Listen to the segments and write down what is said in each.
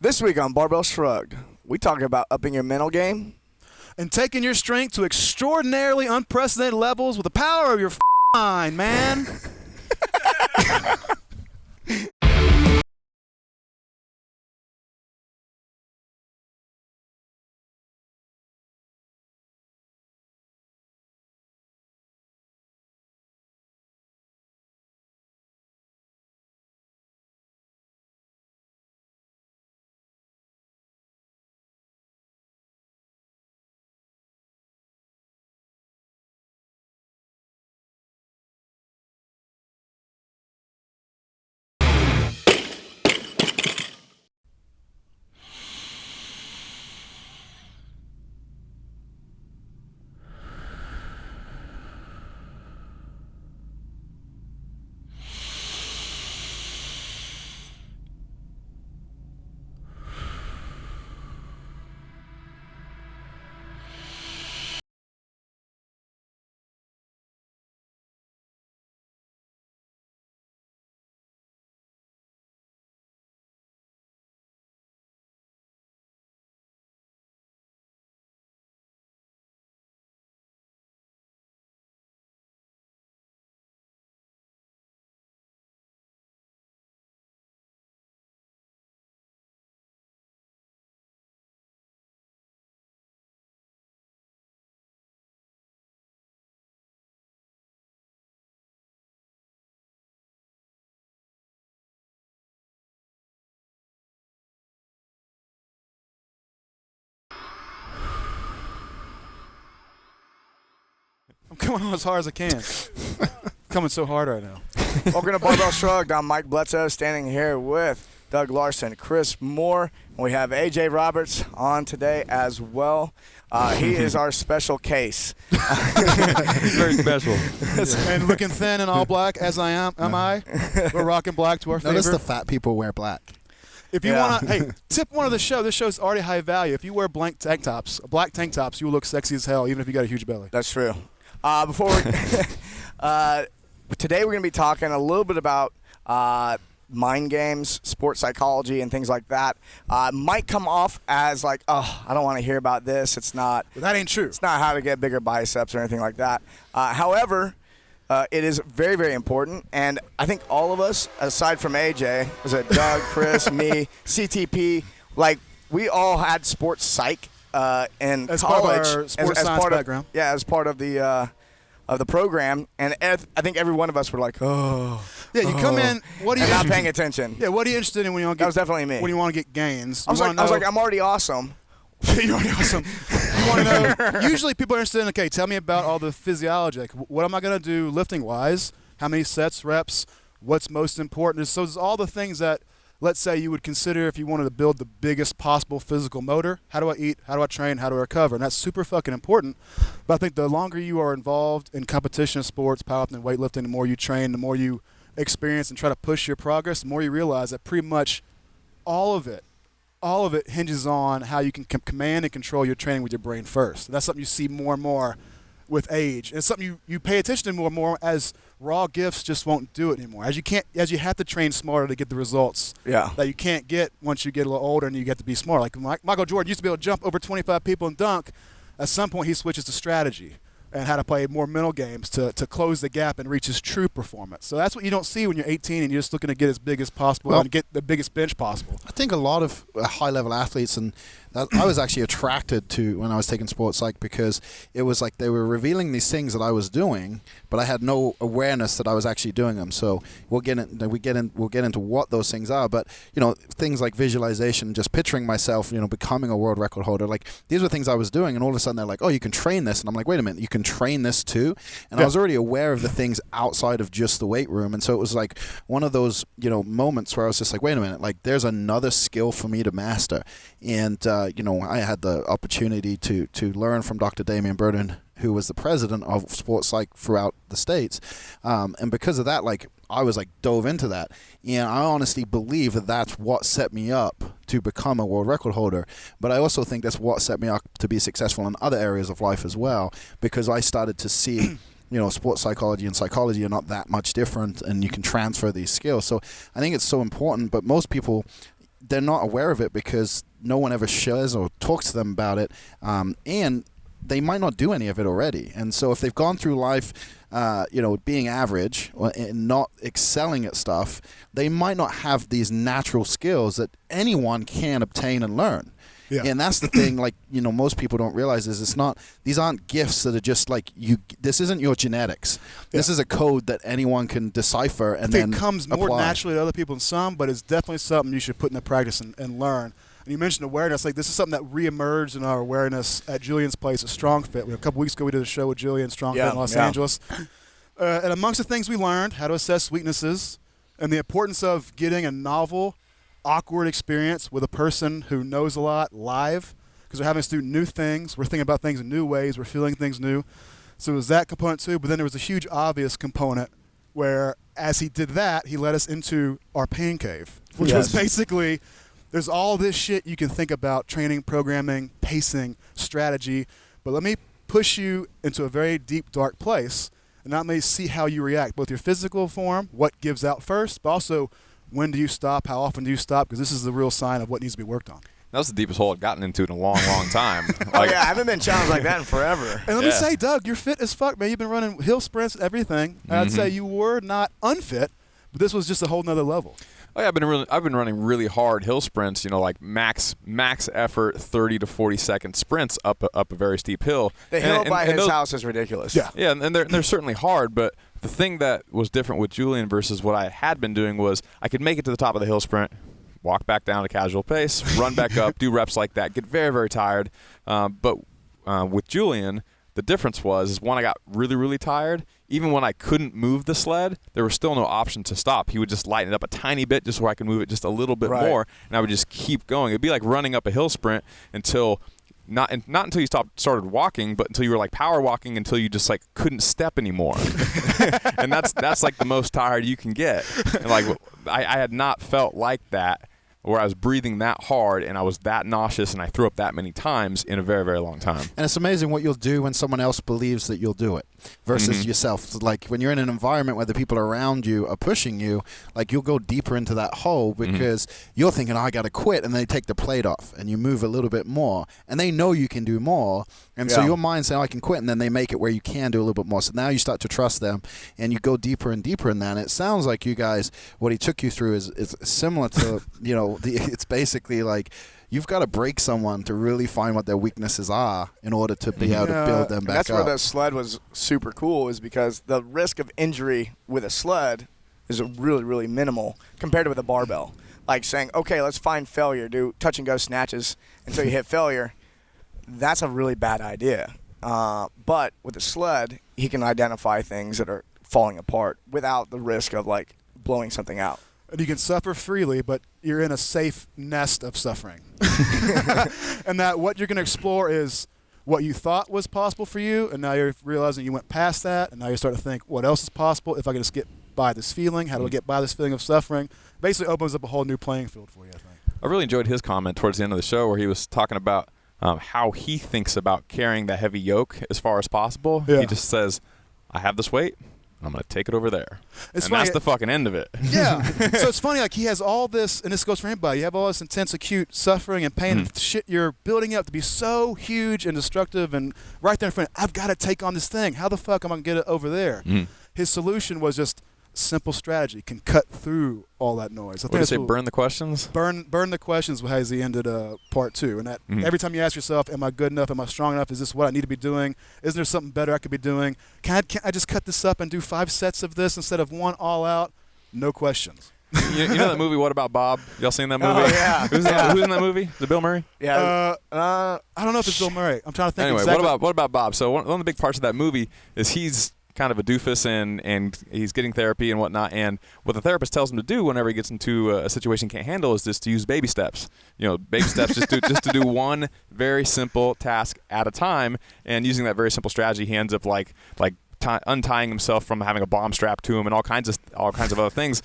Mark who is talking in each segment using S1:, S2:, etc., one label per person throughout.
S1: This week on Barbell Shrugged, we talk about upping your mental game
S2: and taking your strength to extraordinarily unprecedented levels with the power of your mind, man. I'm coming on as hard as I can. Coming so hard right now.
S1: Welcome to Barbell Shrugged. I'm Mike Bledsoe, standing here with Doug Larson, Chris Moore, and we have AJ Roberts on today as well. He is our special case.
S3: He's very special.
S2: And looking thin and all black as I am. Am I? We're rocking black to our favor.
S4: Notice the fat people wear black.
S2: If you want to, hey, tip one of the show. This show's already high value. If you wear black tank tops, you will look sexy as hell, even if you got a huge belly.
S1: That's true. Today we're going to be talking a little bit about mind games, sports psychology, and things like that. Might come off as like, oh, I don't want to hear about this. It's not.
S2: That ain't true.
S1: It's not how to get bigger biceps or anything like that. However, it is very, very important, and I think all of us, aside from AJ, was it Doug, Chris, me, CTP, like we all had sports psych in
S2: as
S1: college.
S2: Part of our sports science background.
S1: As part of the program, and I think every one of us were like, oh.
S2: Yeah, you come in. What are you
S1: not paying attention?
S2: Yeah, what are you interested in when you want to get?
S1: That was definitely me.
S2: When you want to get gains,
S1: I was like, I'm already awesome.
S2: You're already awesome. You want to know? Usually, people are interested in. Okay, tell me about all the physiology. Like, what am I going to do lifting wise? How many sets, reps? What's most important? So, it's all the things that, let's say, you would consider if you wanted to build the biggest possible physical motor. How do I eat? How do I train? How do I recover? And that's super fucking important. But I think the longer you are involved in competition sports, powerlifting, weightlifting, the more you train, the more you experience and try to push your progress, the more you realize that pretty much all of it hinges on how you can command and control your training with your brain first. That's something you see more and more with age. And it's something you pay attention to more and more as raw gifts just won't do it anymore. As you have to train smarter to get the results that you can't get once you get a little older and you get to be smart. Like Michael Jordan used to be able to jump over 25 people and dunk. At some point he switches to strategy and how to play more mental games to close the gap and reach his true performance. So that's what you don't see when you're 18 and you're just looking to get as big as possible and get the biggest bench possible.
S4: I think a lot of high-level athletes, and I was actually attracted to when I was taking sports psych because it was like they were revealing these things that I was doing, but I had no awareness that I was actually doing them. So we'll get into what those things are, but things like visualization, just picturing myself, becoming a world record holder. Like these were things I was doing, and all of a sudden they're like, "Oh, you can train this," and I'm like, "Wait a minute, you can train this too?" And I was already aware of the things outside of just the weight room, and so it was like one of those moments where I was just like, "Wait a minute, like there's another skill for me to master," and I had the opportunity to learn from Dr. Damian Burden, who was the president of sports psych throughout the States. And because of that, I was dove into that. And I honestly believe that that's what set me up to become a world record holder. But I also think that's what set me up to be successful in other areas of life as well, because I started to see sports psychology and psychology are not that much different, and you can transfer these skills. So I think it's so important, but most people they're not aware of it because no one ever shares or talks to them about it, and they might not do any of it already. And so if they've gone through life, being average and not excelling at stuff, they might not have these natural skills that anyone can obtain and learn.
S2: Yeah.
S4: And that's the thing, most people don't realize is these aren't gifts that are just this isn't your genetics. This is a code that anyone can decipher and then
S2: it comes more
S4: apply.
S2: naturally to other people than some, but it's definitely something you should put into practice and learn. And you mentioned awareness. This is something that reemerged in our awareness at Julian's place at Strong Fit. A couple weeks ago, we did a show with Julian Strong Fit in Los Angeles. And amongst the things we learned, how to assess weaknesses and the importance of getting a novel, awkward experience with a person who knows a lot live, because we're having us do new things. We're thinking about things in new ways. We're feeling things new. So it was that component too. But then there was a huge obvious component where as he did that, he led us into our pain cave, which was basically there's all this shit you can think about: training, programming, pacing, strategy. But let me push you into a very deep, dark place and let me see how you react, both your physical form, what gives out first, but also when do you stop, how often do you stop, because this is the real sign of what needs to be worked on.
S3: That was the deepest hole I've gotten into in a long, long time.
S1: I haven't been challenged like that in forever.
S2: And let me say, Doug, you're fit as fuck, man. You've been running hill sprints and everything. And I'd say you were not unfit, but this was just a whole nother level.
S3: Oh yeah, I've been running really hard hill sprints. Max effort 30 to 40 second sprints up a very steep hill.
S1: The hill by his house is ridiculous.
S3: Yeah, and they're certainly hard. But the thing that was different with Julian versus what I had been doing was I could make it to the top of the hill sprint, walk back down at a casual pace, run back up, do reps like that, get very, very tired. But with Julian, the difference was when I got really, really tired, even when I couldn't move the sled, there was still no option to stop. He would just lighten it up a tiny bit just so I could move it just a little bit more, and I would just keep going. It'd be like running up a hill sprint until not until you started walking, but until you were like power walking until you just like couldn't step anymore. And that's like the most tired you can get. And I had not felt like that, where I was breathing that hard and I was that nauseous and I threw up that many times in a very, very long time.
S4: And it's amazing what you'll do when someone else believes that you'll do it versus yourself. Like when you're in an environment where the people around you are pushing you, you'll go deeper into that hole because you're thinking, I got to quit, and they take the plate off and you move a little bit more and they know you can do more. And so your mind's saying, I can quit, and then they make it where you can do a little bit more. So now you start to trust them and you go deeper and deeper in that. And it sounds like you guys, what he took you through is similar to, it's basically like you've got to break someone to really find what their weaknesses are in order to be able to build them back
S1: up. That's
S4: where
S1: the sled was super cool, is because the risk of injury with a sled is really, really minimal compared to with a barbell. Like saying, okay, let's find failure, do touch and go snatches until you hit failure. That's a really bad idea. But with a sled, he can identify things that are falling apart without the risk of blowing something out.
S2: And you can suffer freely, but you're in a safe nest of suffering. And that what you're going to explore is what you thought was possible for you, and now you're realizing you went past that, and now you're starting to think, what else is possible if I can just get by this feeling? How do I get by this feeling of suffering? Basically opens up a whole new playing field for you, I think.
S3: I really enjoyed his comment towards the end of the show where he was talking about how he thinks about carrying that heavy yoke as far as possible.
S2: Yeah.
S3: He just says, I have this weight, I'm going to take it over there.
S2: It's
S3: and
S2: funny,
S3: that's the fucking end of it.
S2: Yeah. So it's funny, he has all this, and this goes for anybody. You have all this intense, acute suffering and pain and shit you're building up to be so huge and destructive, and right there in front, I've got to take on this thing. How the fuck am I going to get it over there? His solution was just simple strategy, can cut through all that noise.
S3: What did you say, burn the questions?
S2: Burn the questions as he ended part 2. And that every time you ask yourself, am I good enough? Am I strong enough? Is this what I need to be doing? Isn't there something better I could be doing? Can I just cut this up and do 5 sets of this instead of 1 all out? No questions.
S3: You know that movie, What About Bob? Y'all seen that movie?
S1: Oh, yeah.
S3: Who's in that movie? Is it Bill Murray?
S1: Yeah.
S2: I don't know if it's Bill Murray. I'm trying to think
S3: Anyway,
S2: exactly.
S3: what about Bob? So one of the big parts of that movie is he's kind of a doofus and he's getting therapy and whatnot, and what the therapist tells him to do whenever he gets into a situation he can't handle is just to use baby steps. Baby steps just to do one very simple task at a time, and using that very simple strategy he ends up untying himself from having a bomb strapped to him and all kinds of other things.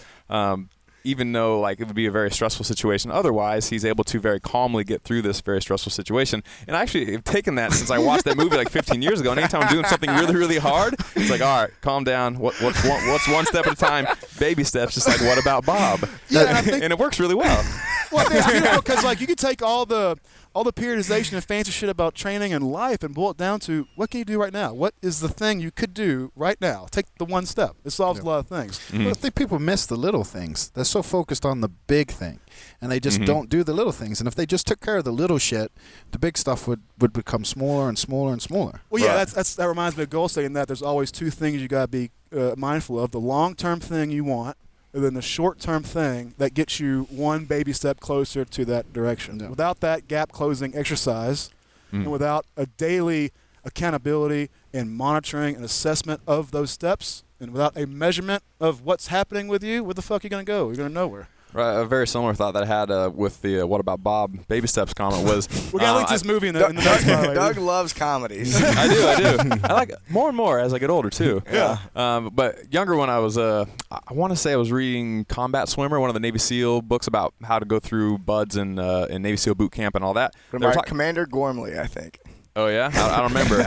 S3: Even though it would be a very stressful situation otherwise, he's able to very calmly get through this very stressful situation. And I actually have taken that since I watched that movie 15 years ago. And anytime I'm doing something really, really hard, it's all right, calm down. What's one step at a time? Baby steps. Just what about Bob?
S2: Yeah,
S3: and it works really well.
S2: Well, I think it's beautiful because like you could take all the periodization and fancy shit about training and life and boil it down to what can you do right now? What is the thing you could do right now? Take the one step. It solves a lot of things.
S4: But I think people miss the little things. They're so focused on the big thing, and they just don't do the little things. And if they just took care of the little shit, the big stuff would become smaller and smaller and smaller.
S2: Well, yeah, that reminds me of goal setting. That there's always two things you got to be mindful of: the long-term thing you want, and then the short-term thing that gets you one baby step closer to that direction. Yeah. Without that gap-closing exercise, and without a daily accountability and monitoring and assessment of those steps, and without a measurement of what's happening with you, where the fuck are you going to go? You're going to nowhere.
S3: Right, a very similar thought that I had with the "What about Bob?" baby steps comment was.
S2: We're gonna link this movie in the next part.
S1: Doug loves comedies.
S3: I do. I like it more and more as I get older too.
S1: Yeah.
S3: But younger when I was, I want to say I was reading Combat Swimmer, one of the Navy SEAL books about how to go through buds and Navy SEAL boot camp and all that.
S1: Commander Gormley, I think.
S3: Oh, yeah? I don't remember.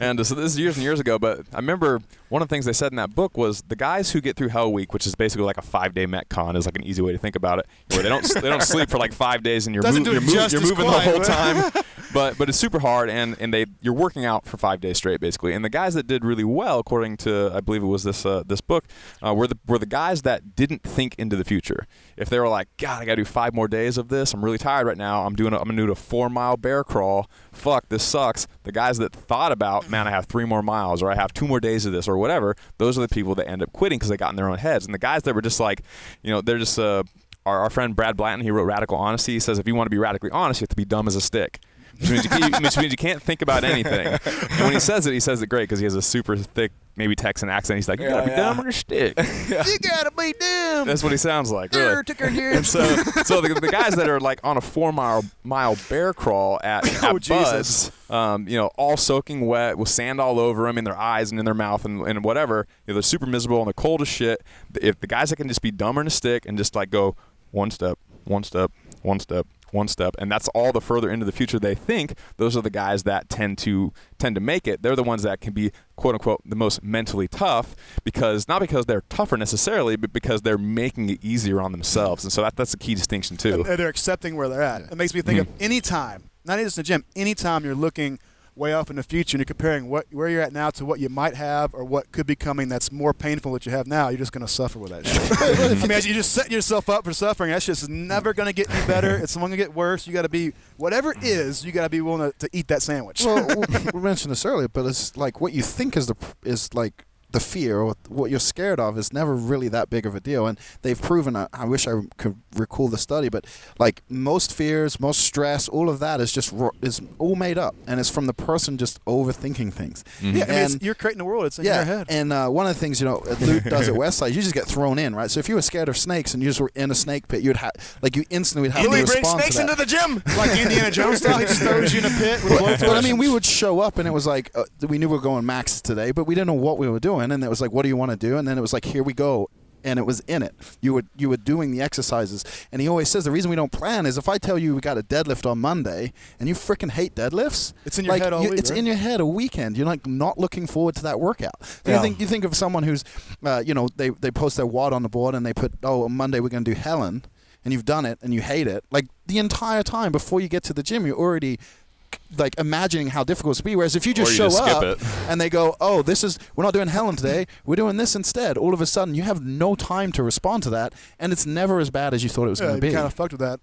S3: And so this is years and years ago, but I remember one of the things they said in that book was the guys who get through Hell Week, which is basically like a 5-day Metcon, is like an easy way to think about it, where they don't sleep for like 5 days and you're moving the whole time. But it's super hard, and you're working out for 5 days straight, basically. And the guys that did really well, according to, I believe it was this book, were the guys that didn't think into the future. If they were like, God, I got to do 5 more days of this. I'm really tired right now. I'm going to do a 4-mile bear crawl. Fuck, this sucks. The guys that thought about, man, I have 3 more miles, or I have 2 more days of this, or whatever, those are the people that end up quitting because they got in their own heads. And the guys that were just like, they're just, our friend Brad Blanton, he wrote Radical Honesty. He says if you want to be radically honest, you have to be dumb as a stick. Which means you can't think about anything. And when he says it great because he has a super thick, maybe Texan accent. He's like, you gotta be dumb on a stick.
S2: You gotta be dumb.
S3: That's what he sounds like, really. And so the guys that are like on a 4-mile bear crawl at Buds, all soaking wet with sand all over them in their eyes and in their mouth and whatever, they're super miserable and they're cold as shit. If the guys that can just be dumber than a stick and just like go one step, one step, one step, one step, and that's all the further into the future they think, those are the guys that tend to make it. They're the ones that can be, quote unquote, the most mentally tough, not because they're tougher necessarily, but because they're making it easier on themselves. And so that's a key distinction too.
S2: And they're accepting where they're at. It makes me think of any time, not just in the gym, any time you're looking way off in the future and you're comparing where you're at now to what you might have or what could be coming that's more painful that you have now, you're just going to suffer with that shit. I mean, you just set yourself up for suffering. That shit's never going to get any better. It's only going to get worse. You got to be, whatever it is, you got to be willing to eat that sandwich.
S4: Well, we mentioned this earlier, but it's like what you think is like the fear or what you're scared of is never really that big of a deal. And they've proven, I wish I could recall the study, but like most fears, most stress, all of that is all made up. And it's from the person just overthinking things.
S2: Yeah, I mean, you're creating the world. It's in your head.
S4: And one of the things, Luke does at Westside, you just get thrown in, right? So if you were scared of snakes and you just were in a snake pit, you instantly would have to respond to that.
S1: Louis brings snakes into the gym.
S2: Like Indiana Jones style, he just throws you in a pit with
S4: but I mean, we would show up and it was like, we knew we were going max today, but we didn't know what we were doing. And it was like, what do you want to do? And then it was like, here we go. And it was in it. You were doing the exercises. And he always says the reason we don't plan is if I tell you we got a deadlift on Monday and you freaking hate deadlifts,
S2: it's in your head all week.
S4: It's in your head a weekend. You're like not looking forward to that workout. So you think of someone who's, they post their WOD on the board and they put, on Monday we're going to do Helen, and you've done it and you hate it. Like the entire time before you get to the gym, you're already like imagining how difficult it's to be. Whereas if you just show up and they go, we're not doing Helen today, we're doing this instead, all of a sudden you have no time to respond to that, and it's never as bad as you thought it was going to be.
S2: You kind of fucked with that.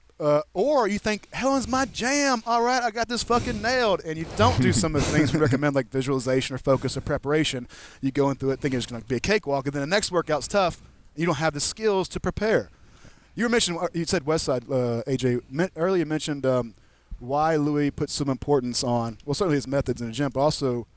S2: Or you think, Helen's my jam, all right, I got this fucking nailed, and you don't do some of the things we recommend, like visualization or focus or preparation. You go into it thinking it's going to be a cakewalk, and then the next workout's tough, and you don't have the skills to prepare. You said Westside, AJ, earlier you mentioned why Louis puts some importance on, well, certainly his methods in the gym, but also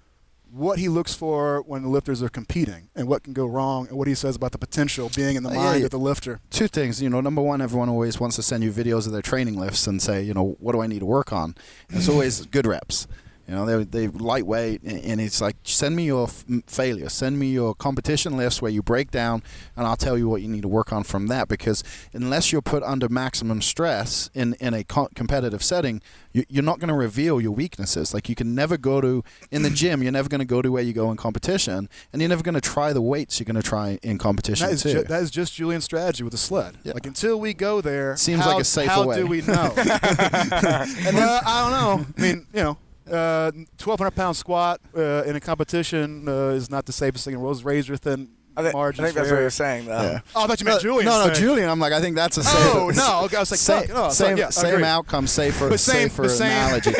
S2: what he looks for when the lifters are competing and what can go wrong and what he says about the potential being in the mind of the lifter.
S4: 2 things. Number one, everyone always wants to send you videos of their training lifts and say, what do I need to work on? And it's always good reps. You know, they lightweight, and it's like, send me your failure, send me your competition list where you break down, and I'll tell you what you need to work on from that. Because unless you're put under maximum stress in a competitive setting, you're not going to reveal your weaknesses. Like, you can never go to, in the gym, you're never going to go to where you go in competition, and you're never going to try the weights you're going to try in competition too.
S2: That is just Julian's strategy with the sled.
S4: Yeah.
S2: Like, until we go there,
S4: Seems like a safer way.
S2: How do we know? And then, I don't know. I mean, 1,200-pound squat in a competition is not the safest thing in the world. Razor thin margins.
S1: I think that's what you're saying, though.
S4: Yeah.
S2: Oh, I thought you meant Julian.
S4: No, Julian. I'm like, I think that's a safer.
S2: Oh no! Okay, I was like,
S4: same outcome, safer analogy.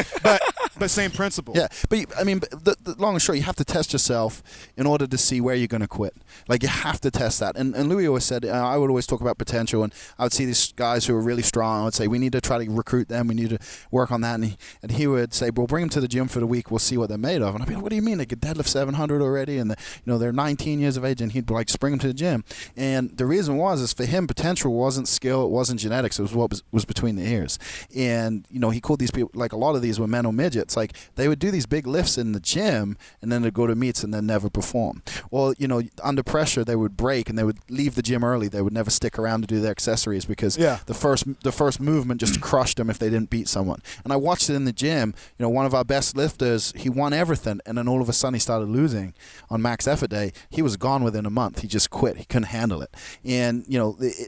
S2: But same principle.
S4: Yeah, but I mean, the long and short, you have to test yourself in order to see where you're going to quit. Like, you have to test that. And Louis always said, I would always talk about potential, and I would see these guys who are really strong. I would say, we need to try to recruit them. We need to work on that. And he would say, well, bring them to the gym for the week. We'll see what they're made of. And I'd be like, what do you mean? They could deadlift 700 already, and they're 19 years of age, and he'd be like, bring them to the gym. And the reason is for him, potential wasn't skill, it wasn't genetics. It was what was between the ears. And he called these people, like, a lot of these were mental midgets. Like, they would do these big lifts in the gym, and then they'd go to meets and then never perform. Or, under pressure, they would break and they would leave the gym early. They would never stick around to do their accessories because the first movement just crushed them if they didn't beat someone. And I watched it in the gym. One of our best lifters, he won everything, and then all of a sudden he started losing on max effort day. He was gone within a month. He just quit. He couldn't handle it. And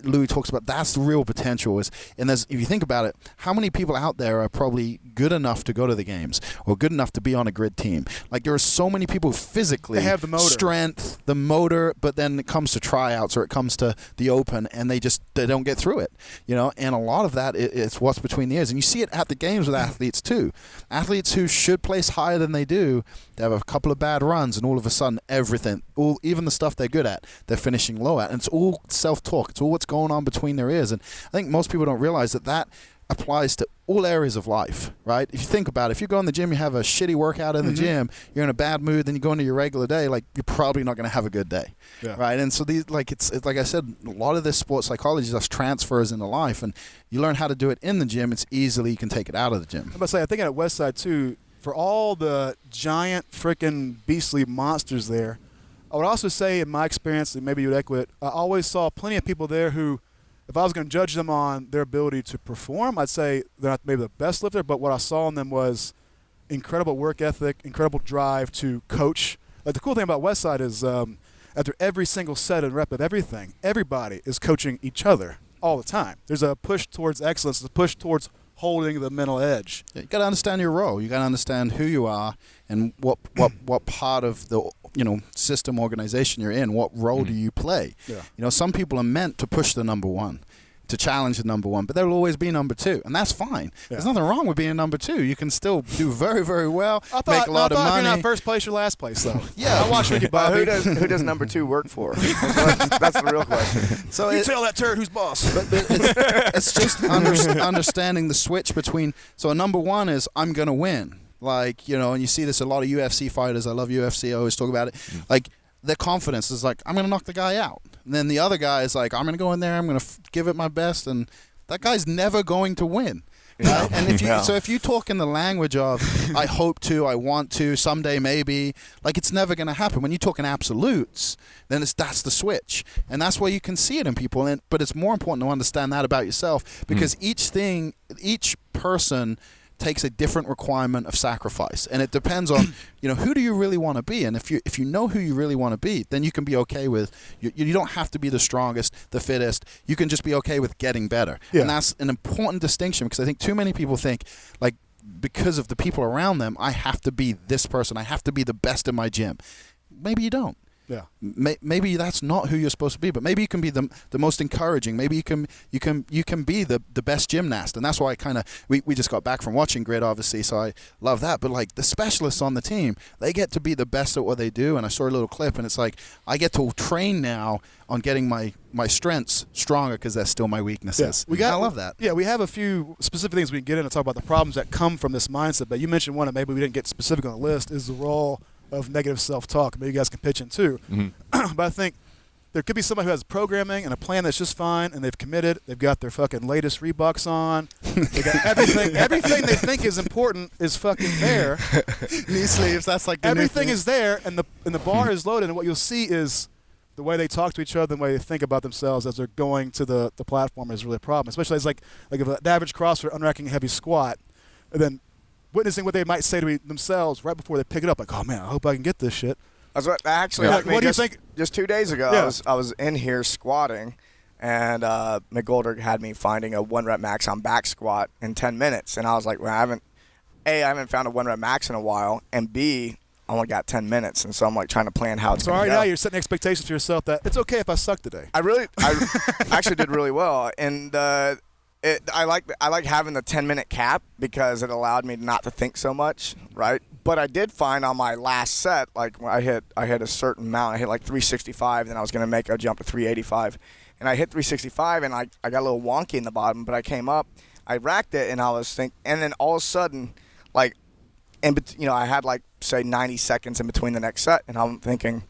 S4: Louis talks about that's the real potential if you think about it, how many people out there are probably good enough to go to the games or good enough to be on a grid team? Like, there are so many people physically,
S2: they have the motor,
S4: strength, the motor, but then it comes to tryouts or it comes to the open, and they don't get through it. And a lot of that is what's between the ears. And you see it at the games with athletes too. Athletes who should place higher than they do, they have a couple of bad runs, and all of a sudden everything, even the stuff they're good at, they're finishing low at. And it's all self-talk. It's all what's going on between their ears. And I think most people don't realize that applies to all areas of life, right? If you think about it, if you go in the gym, you have a shitty workout in the gym, you're in a bad mood, then you go into your regular day, like, you're probably not going to have a good day, right? And so these, like, it's like I said, a lot of this sports psychology just transfers into life, and you learn how to do it in the gym. It's easily, you can take it out of the gym.
S2: I'm about to say, I think at Westside too, for all the giant freaking beastly monsters there, I would also say, in my experience, and maybe you'd echo it, I always saw plenty of people there who, if I was going to judge them on their ability to perform, I'd say they're not maybe the best lifter, but what I saw in them was incredible work ethic, incredible drive to coach. Like, the cool thing about Westside is after every single set and rep of everything, everybody is coaching each other all the time. There's a push towards excellence, a push towards holding the mental edge.
S4: Yeah, you got to understand your role. You got to understand who you are and what part of the system, organization you're in. What role do you play? Yeah. Some people are meant to push the number one, to challenge the number one, but there will always be number two, and that's fine. Yeah. There's nothing wrong with being number two. You can still do very, very well, make a lot of money.
S2: If you're not first place, you're last place, though.
S4: Yeah,
S2: I watch Ricky Bobby.
S1: Who does number two work for? That's the real question.
S2: So you tell that turd who's boss.
S4: But it's just understanding the switch between. So a number one is, I'm gonna win. Like, and you see this a lot of UFC fighters. I love UFC. I always talk about it. Like, their confidence is like, I'm going to knock the guy out. And then the other guy is like, I'm going to go in there, I'm going to give it my best. And that guy's never going to win. Right? And if you talk in the language of, I hope to, I want to, someday maybe, like, it's never going to happen. When you talk in absolutes, then that's the switch. And that's where you can see it in people. But it's more important to understand that about yourself, because each person takes a different requirement of sacrifice, and it depends on who do you really want to be. And if you know who you really want to be, then you can be okay with you don't have to be the strongest, the fittest. You can just be okay with getting better. And that's an important distinction, because I think too many people think, like, because of the people around them, I have to be this person, I have to be the best in my gym. Maybe you don't.
S2: Yeah.
S4: Maybe that's not who you're supposed to be, but maybe you can be the most encouraging. Maybe you can be the best gymnast, and that's why we just got back from watching Grid, obviously, so I love that. But, like, the specialists on the team, they get to be the best at what they do, and I saw a little clip, and it's like, I get to train now on getting my strengths stronger because they're still my weaknesses.
S2: Yeah.
S4: I love that.
S2: Yeah, we have a few specific things we can get in and talk about the problems that come from this mindset, but you mentioned one that maybe we didn't get specific on the list, is the role of negative self-talk. Maybe you guys can pitch in too. But I think there could be somebody who has programming and a plan that's just fine, and they've committed. They've got their fucking latest Reeboks on. They got everything. Everything they think is important is fucking there.
S4: Knee sleeves. That's like the
S2: Everything
S4: new
S2: is there, and the bar is loaded. And what you'll see is the way they talk to each other, the way they think about themselves as they're going to the platform is really a problem. Especially as like if an average CrossFitter unracking a heavy squat, and then witnessing what they might say to themselves right before they pick it up, like, oh man, I hope I can get this shit.
S1: That's what actually
S2: Yeah.
S1: happened to me
S2: What do you
S1: just,
S2: think?
S1: just 2 days ago.
S2: Yeah.
S1: I was in here squatting, and McGoldrick had me finding a 1 rep max on back squat in 10 minutes, and I was like, well, I haven't found a 1 rep max in a while, and B, I only got 10 minutes, and so I'm like trying to plan how it's
S2: So
S1: going
S2: already
S1: to go.
S2: now you're setting expectations for yourself that it's okay if I suck today.
S1: I actually did really well, and I like having the 10-minute cap because it allowed me not to think so much, right? But I did find on my last set, like when I hit a certain amount. I hit like 365, then I was going to make a jump to 385, and I hit 365, and I got a little wonky in the bottom, but I came up, I racked it, and I was thinking, and then all of a sudden, like, I had like say 90 seconds in between the next set, and I'm thinking,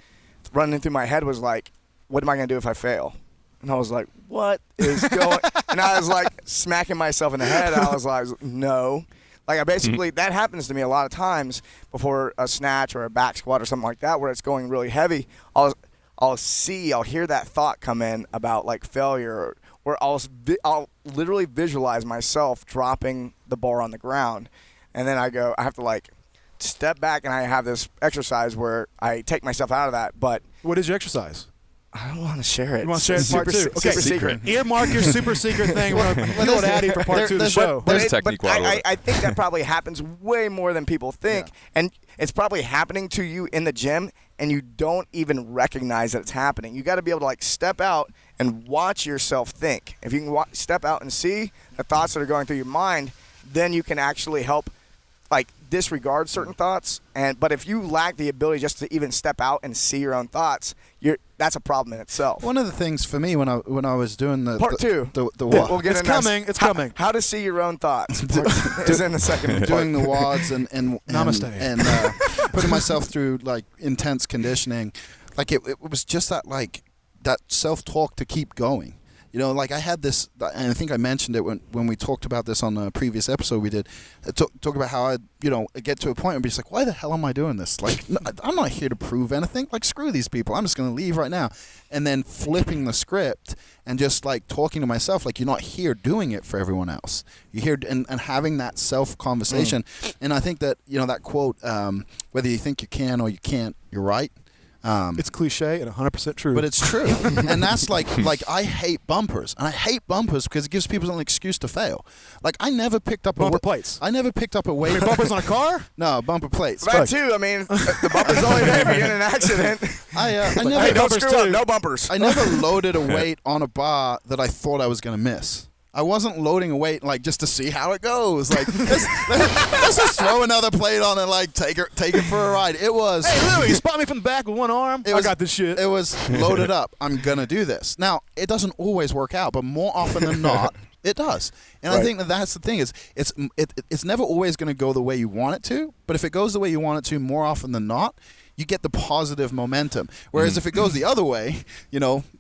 S1: running through my head was like, what am I going to do if I fail? And I was like, what is going? And I was like smacking myself in the head. I was like, no. Like I basically, that happens to me a lot of times before a snatch or a back squat or something like that, where it's going really heavy. I'll hear that thought come in about like failure, or I'll literally visualize myself dropping the bar on the ground, and then I have to like step back, and I have this exercise where I take myself out of that. But
S2: What is your exercise?
S1: I don't want to share it.
S2: You want to share it part two? Okay,
S1: super secret.
S2: Earmark your super secret thing. We'll it out here for part 2 of the show.
S3: There's
S1: But
S3: technique while we're-
S1: I think that probably happens way more than people think.
S2: Yeah.
S1: And it's probably happening to you in the gym, and you don't even recognize that it's happening. You got to be able to like step out and watch yourself think. If you can step out and see the thoughts that are going through your mind, then you can actually help like disregard certain thoughts. But if you lack the ability just to even step out and see your own thoughts, that's a problem in itself.
S4: One of the things for me when I was doing the
S1: Part two.
S4: the
S1: We'll get
S2: It's
S1: into
S2: coming. It's coming.
S1: How to see your own thoughts is in the second part.
S4: doing the WODs and
S2: Namaste.
S4: and putting myself through like intense conditioning, like it was just that self-talk to keep going. Like I had this, and I think I mentioned it when we talked about this on the previous episode we did. Talk about how I get to a point and be just like, why the hell am I doing this? Like, I'm not here to prove anything. Like, screw these people. I'm just going to leave right now. And then flipping the script and just like talking to myself, like, you're not here doing it for everyone else. You're here and having that self-conversation. And I think that, that quote, whether you think you can or you can't, you're right.
S2: It's cliche and 100% true.
S4: But it's true. And that's like I hate bumpers. And I hate bumpers because it gives people an excuse to fail. Like, I never picked up
S2: bumper plates.
S4: I never picked up a weight.
S2: Bumpers on a car?
S4: No, bumper plates.
S1: That too. I mean, the bumper's only there if you get in an accident.
S4: I
S1: Hey,
S4: never
S1: don't screw up. No bumpers.
S4: I never loaded a weight on a bar that I thought I was going to miss. I wasn't loading a weight like just to see how it goes. Like, let's just throw another plate on and like take it for a ride. It was.
S2: Hey, Louie, you spot me from the back with one arm? I got this shit.
S4: It was loaded up. I'm gonna do this. Now, it doesn't always work out, but more often than not, it does. And I think that's the thing is it's never always going to go the way you want it to. But if it goes the way you want it to, more often than not, you get the positive momentum. Whereas if it goes the other way,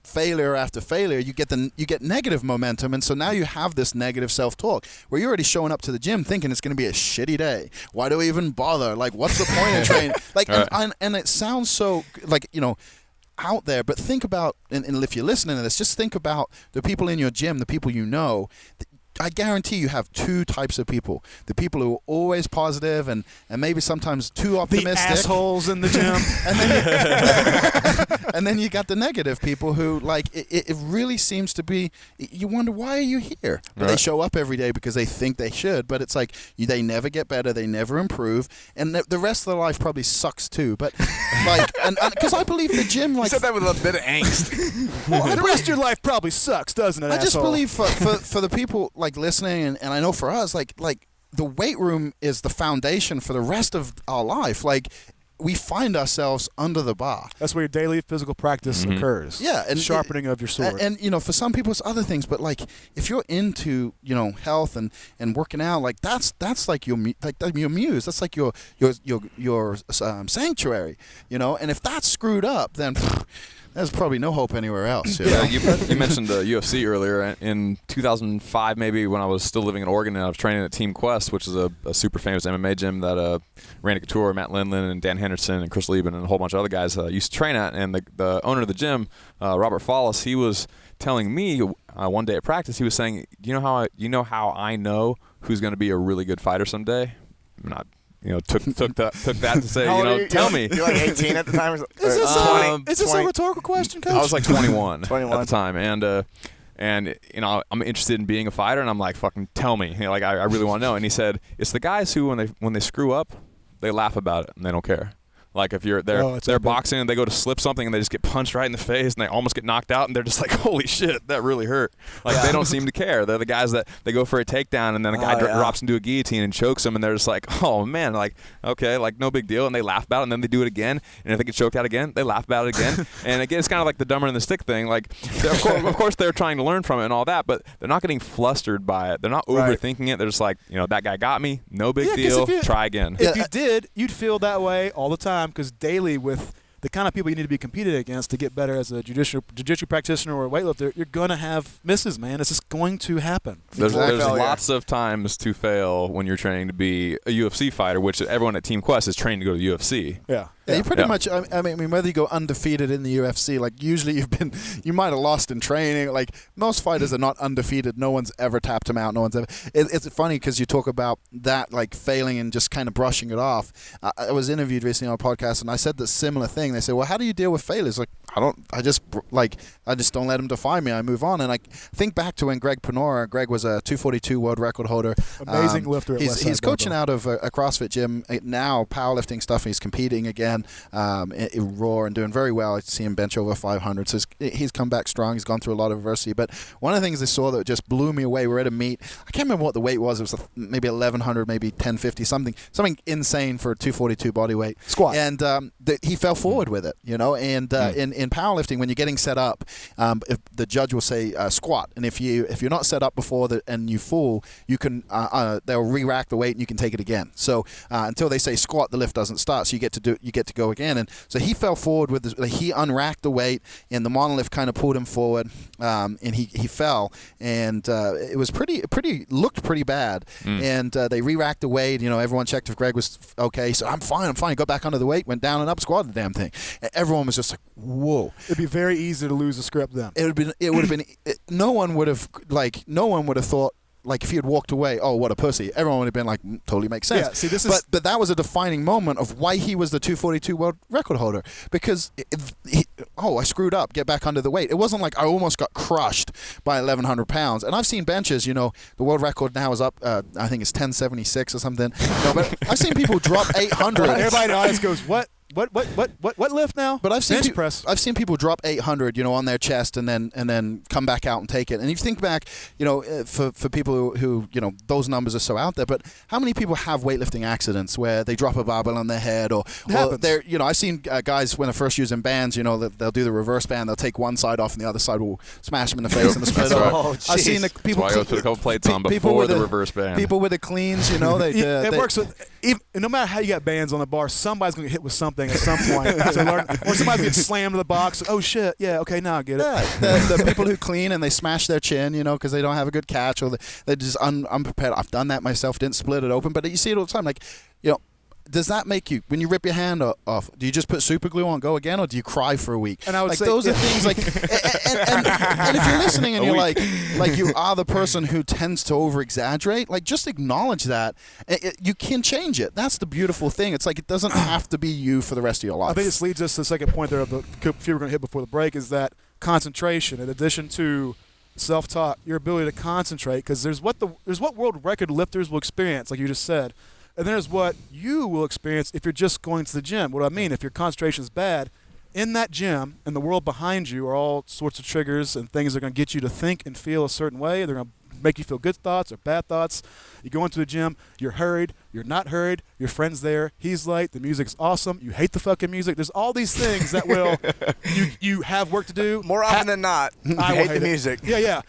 S4: failure after failure, you get negative momentum, and so now you have this negative self-talk where you're already showing up to the gym thinking it's going to be a shitty day. Why do I even bother? Like, what's the point of training? Like, and it sounds so like out there, but think about, and if you're listening to this, just think about the people in your gym, the people you know. I guarantee you have two types of people. The people who are always positive and maybe sometimes too optimistic.
S2: The assholes in the gym.
S4: And then you got the negative people who, like, it really seems to be, you wonder, why are you here? But they show up every day because they think they should, but it's like, they never get better, they never improve, and the rest of their life probably sucks too. But, like, and because I believe the gym, like...
S1: You said that with a bit of angst.
S2: Well, the rest of your life probably sucks, doesn't it,
S4: I just
S2: asshole?
S4: believe for the people, like, listening, and I know for us, like the weight room is the foundation for the rest of our life. Like, we find ourselves under the bar.
S2: That's where your daily physical practice occurs.
S4: Yeah, and
S2: sharpening of your sword.
S4: And for some people it's other things, but like if you're into health and working out, like that's like your muse. That's like your sanctuary. And if that's screwed up, then there's probably no hope anywhere else.
S3: Yeah, you mentioned the UFC earlier. In 2005, maybe, when I was still living in Oregon and I was training at Team Quest, which is a super famous MMA gym that Randy Couture, Matt Lindland, and Dan Henderson, and Chris Lieben, and a whole bunch of other guys used to train at. And the owner of the gym, Robert Follis, he was telling me one day at practice, he was saying, you know how I know who's going to be a really good fighter someday? I'm not. Took that to say, tell me.
S1: You're like 18 at the time? Or
S2: Is this a rhetorical question, Coach?
S3: I was like 21,
S1: 21
S3: at the time, and I'm interested in being a fighter, and I'm like, fucking tell me, I really want to know. And he said, it's the guys who when they screw up, they laugh about it and they don't care. Like if they're boxing and they go to slip something and they just get punched right in the face and they almost get knocked out and they're just like, holy shit, that really hurt. Like they don't seem to care. They're the guys that they go for a takedown and then a guy drops into a guillotine and chokes them and they're just like, oh man, like okay, like no big deal, and they laugh about it and then they do it again, and if they get choked out again, they laugh about it again. And again, it's kind of like the dumber than the stick thing. Like of course they're trying to learn from it and all that, but they're not getting flustered by it. They're not overthinking it. They're just like, that guy got me, no big deal, try again.
S2: If you did, you'd feel that way all the time, because daily with the kind of people you need to be competed against to get better as a jiu-jitsu practitioner or a weightlifter, you're going to have misses, man. It's just going to happen.
S3: There's lots of times to fail when you're training to be a UFC fighter, which everyone at Team Quest is trained to go to UFC.
S2: Yeah.
S4: Yeah, you pretty much. I mean, whether you go undefeated in the UFC, like usually you might have lost in training. Like most fighters are not undefeated. No one's ever tapped them out. No one's ever. It's funny because you talk about that, like failing and just kind of brushing it off. I was interviewed recently on a podcast and I said the similar thing. They said, "Well, how do you deal with failures?" Like I just don't let them define me. I move on. And I think back to when Greg Panora. Greg was a 242 world record holder.
S2: Amazing lifter. At
S4: He's coaching out of a CrossFit gym now, powerlifting stuff. He's competing again. In Raw and doing very well. I see him bench over 500. So he's come back strong. He's gone through a lot of adversity. But one of the things I saw that just blew me away, we're at a meet. I can't remember what the weight was. It was maybe 1,100, maybe 1,050, something insane for a 242 body weight.
S2: Squat.
S4: And he fell forward with it, And in powerlifting, when you're getting set up, if the judge will say squat. And if you're not set up before and you fall, you can they'll re-rack the weight and you can take it again. So until they say squat, the lift doesn't start. So you get to go again. And so he fell forward he unracked the weight and the monolift kind of pulled him forward, and he fell, and it was looked pretty bad. And they re-racked the weight. Everyone checked if Greg was okay. So I'm fine. Go back under the weight. Went down and up, squatted the damn thing. And everyone was just like, whoa.
S2: It'd be very easy to lose the script then.
S4: It would have been. No one would have thought. Like if he had walked away, oh, what a pussy. Everyone would have been like, totally makes sense.
S2: Yeah, see,
S4: but that was a defining moment of why he was the 242 world record holder. Because, I screwed up, get back under the weight. It wasn't like I almost got crushed by 1,100 pounds. And I've seen benches, the world record now is up, I think it's 1076 or something. But I've seen people drop 800.
S2: Everybody in the audience goes, what lift now?
S4: But I've seen
S2: bench press.
S4: I've seen people drop 800, on their chest and then come back out and take it. And you think back, for people who those numbers are so out there. But how many people have weightlifting accidents where they drop a barbell on their head or they're I've seen guys when they're first using bands, they'll do the reverse band. They'll take one side off and the other side will smash them in the face and the split over. I've seen the people.
S3: That's why I put a couple plates on before the reverse band.
S4: People with the cleans, it
S2: works with. No matter how you got bands on the bar, somebody's going to get hit with something at some point. Or somebody's going to slammed to the box. Oh, shit. Yeah, okay, now I get it.
S4: Yeah, the people who clean and they smash their chin, because they don't have a good catch or they're just unprepared. I've done that myself, didn't split it open. But you see it all the time. Like, does that make you, when you rip your hand off, do you just put super glue on, go again, or do you cry for a week?
S2: And I would say
S4: those are things like, and if you're listening and you're like you are the person who tends to over exaggerate, like just acknowledge that. You can change it. That's the beautiful thing. It's like it doesn't have to be you for the rest of your life.
S2: I think this leads us to the second point there of the few we're going to hit before the break is that concentration, in addition to self-talk, your ability to concentrate, because there's what world record lifters will experience, like you just said. And there's what you will experience if you're just going to the gym. What do I mean? If your concentration is bad, in that gym and the world behind you are all sorts of triggers and things that are going to get you to think and feel a certain way. They're going to make you feel good thoughts or bad thoughts. You go into the gym, you're hurried, you're not hurried, your friend's there, he's late, the music's awesome, you hate the fucking music. There's all these things that will, you have work to do.
S1: More often than not, I hate the music.
S2: Yeah.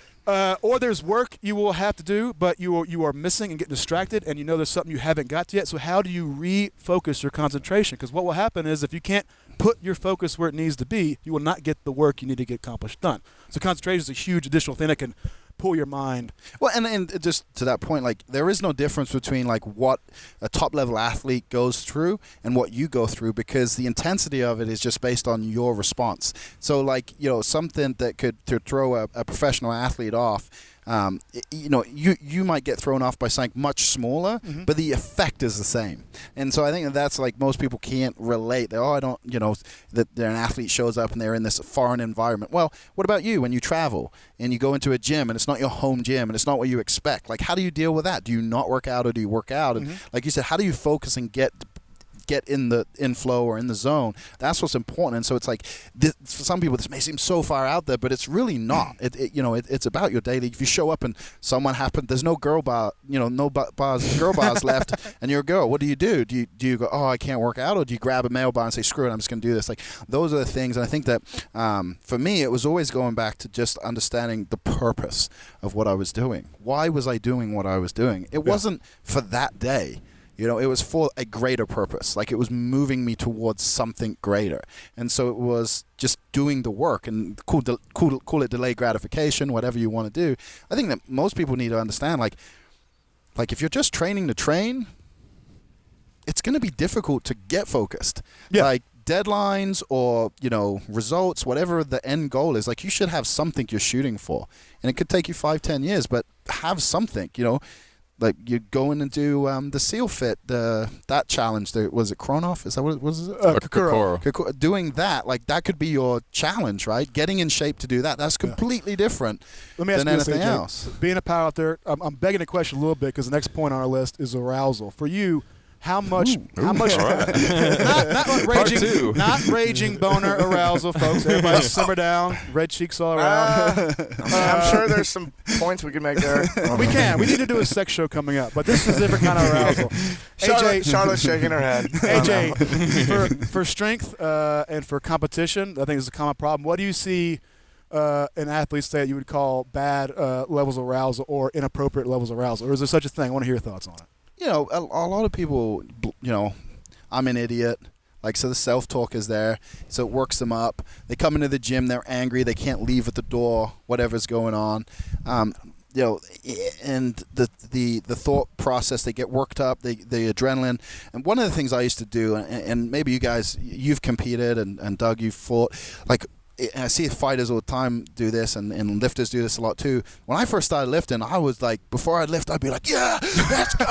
S2: Or there's work you will have to do, but you are missing and getting distracted, and you know there's something you haven't got yet. So how do you refocus your concentration? Because what will happen is if you can't put your focus where it needs to be, you will not get the work you need to get accomplished done. So concentration is a huge additional thing that can pull your mind.
S4: Well, and just to that point, like there is no difference between like what a top level athlete goes through and what you go through, because the intensity of it is just based on your response. So like, something that could to throw a professional athlete off, you might get thrown off by something much smaller, but the effect is the same. And so I think that's like most people can't relate. That an athlete shows up and they're in this foreign environment. Well, what about you when you travel and you go into a gym and it's not your home gym and it's not what you expect? Like, how do you deal with that? Do you not work out or do you work out? And like you said, how do you focus and get in the inflow or in the zone? That's what's important. And so it's like for some people this may seem so far out there, but it's really not. It's about your daily. If you show up and someone happened, there's no girl bars left, and you're a girl, what do? Do you go, oh, I can't work out, or do you grab a male bar and say, screw it, I'm just going to do this? Like, those are the things. And I think that for me, it was always going back to just understanding the purpose of what I was doing. Why was I doing what I was doing? It wasn't for that day. It was for a greater purpose. Like, it was moving me towards something greater. And so it was just doing the work, and call it delayed gratification, whatever you want to do. I think that most people need to understand, like if you're just training to train, it's going to be difficult to get focused. Yeah. Like, deadlines or, results, whatever the end goal is, like, you should have something you're shooting for. And it could take you 5-10 years, but have something, Like, you go in and do the seal fit, that challenge. Was it Kronov? Is that what it was?
S2: Kokoro.
S4: Doing that, like, that could be your challenge, right? Getting in shape to do that. That's completely different than anything else.
S2: Being a powerlifter, I'm begging the question a little bit, because the next point on our list is arousal. For you, how much not raging boner arousal, folks. Everybody simmer down, red cheeks all around.
S1: I'm sure there's some points we can make there.
S2: We need to do a sex show coming up, but this is a different kind of arousal.
S1: Charlotte's shaking her head.
S2: AJ, for strength and for competition, I think it's a common problem. What do you see in athletes that you would call bad levels of arousal or inappropriate levels of arousal? Or is there such a thing? I want to hear your thoughts on it.
S4: A lot of people, I'm an idiot. Like, so the self-talk is there, so it works them up. They come into the gym, they're angry, they can't leave at the door, whatever's going on. And the thought process, they get worked up, the adrenaline. And one of the things I used to do, and maybe you guys, you've competed, and Doug, you've fought, like, and I see fighters all the time do this, and lifters do this a lot too. When I first started lifting, I was like, before I'd lift, I'd be like, yeah, let's go,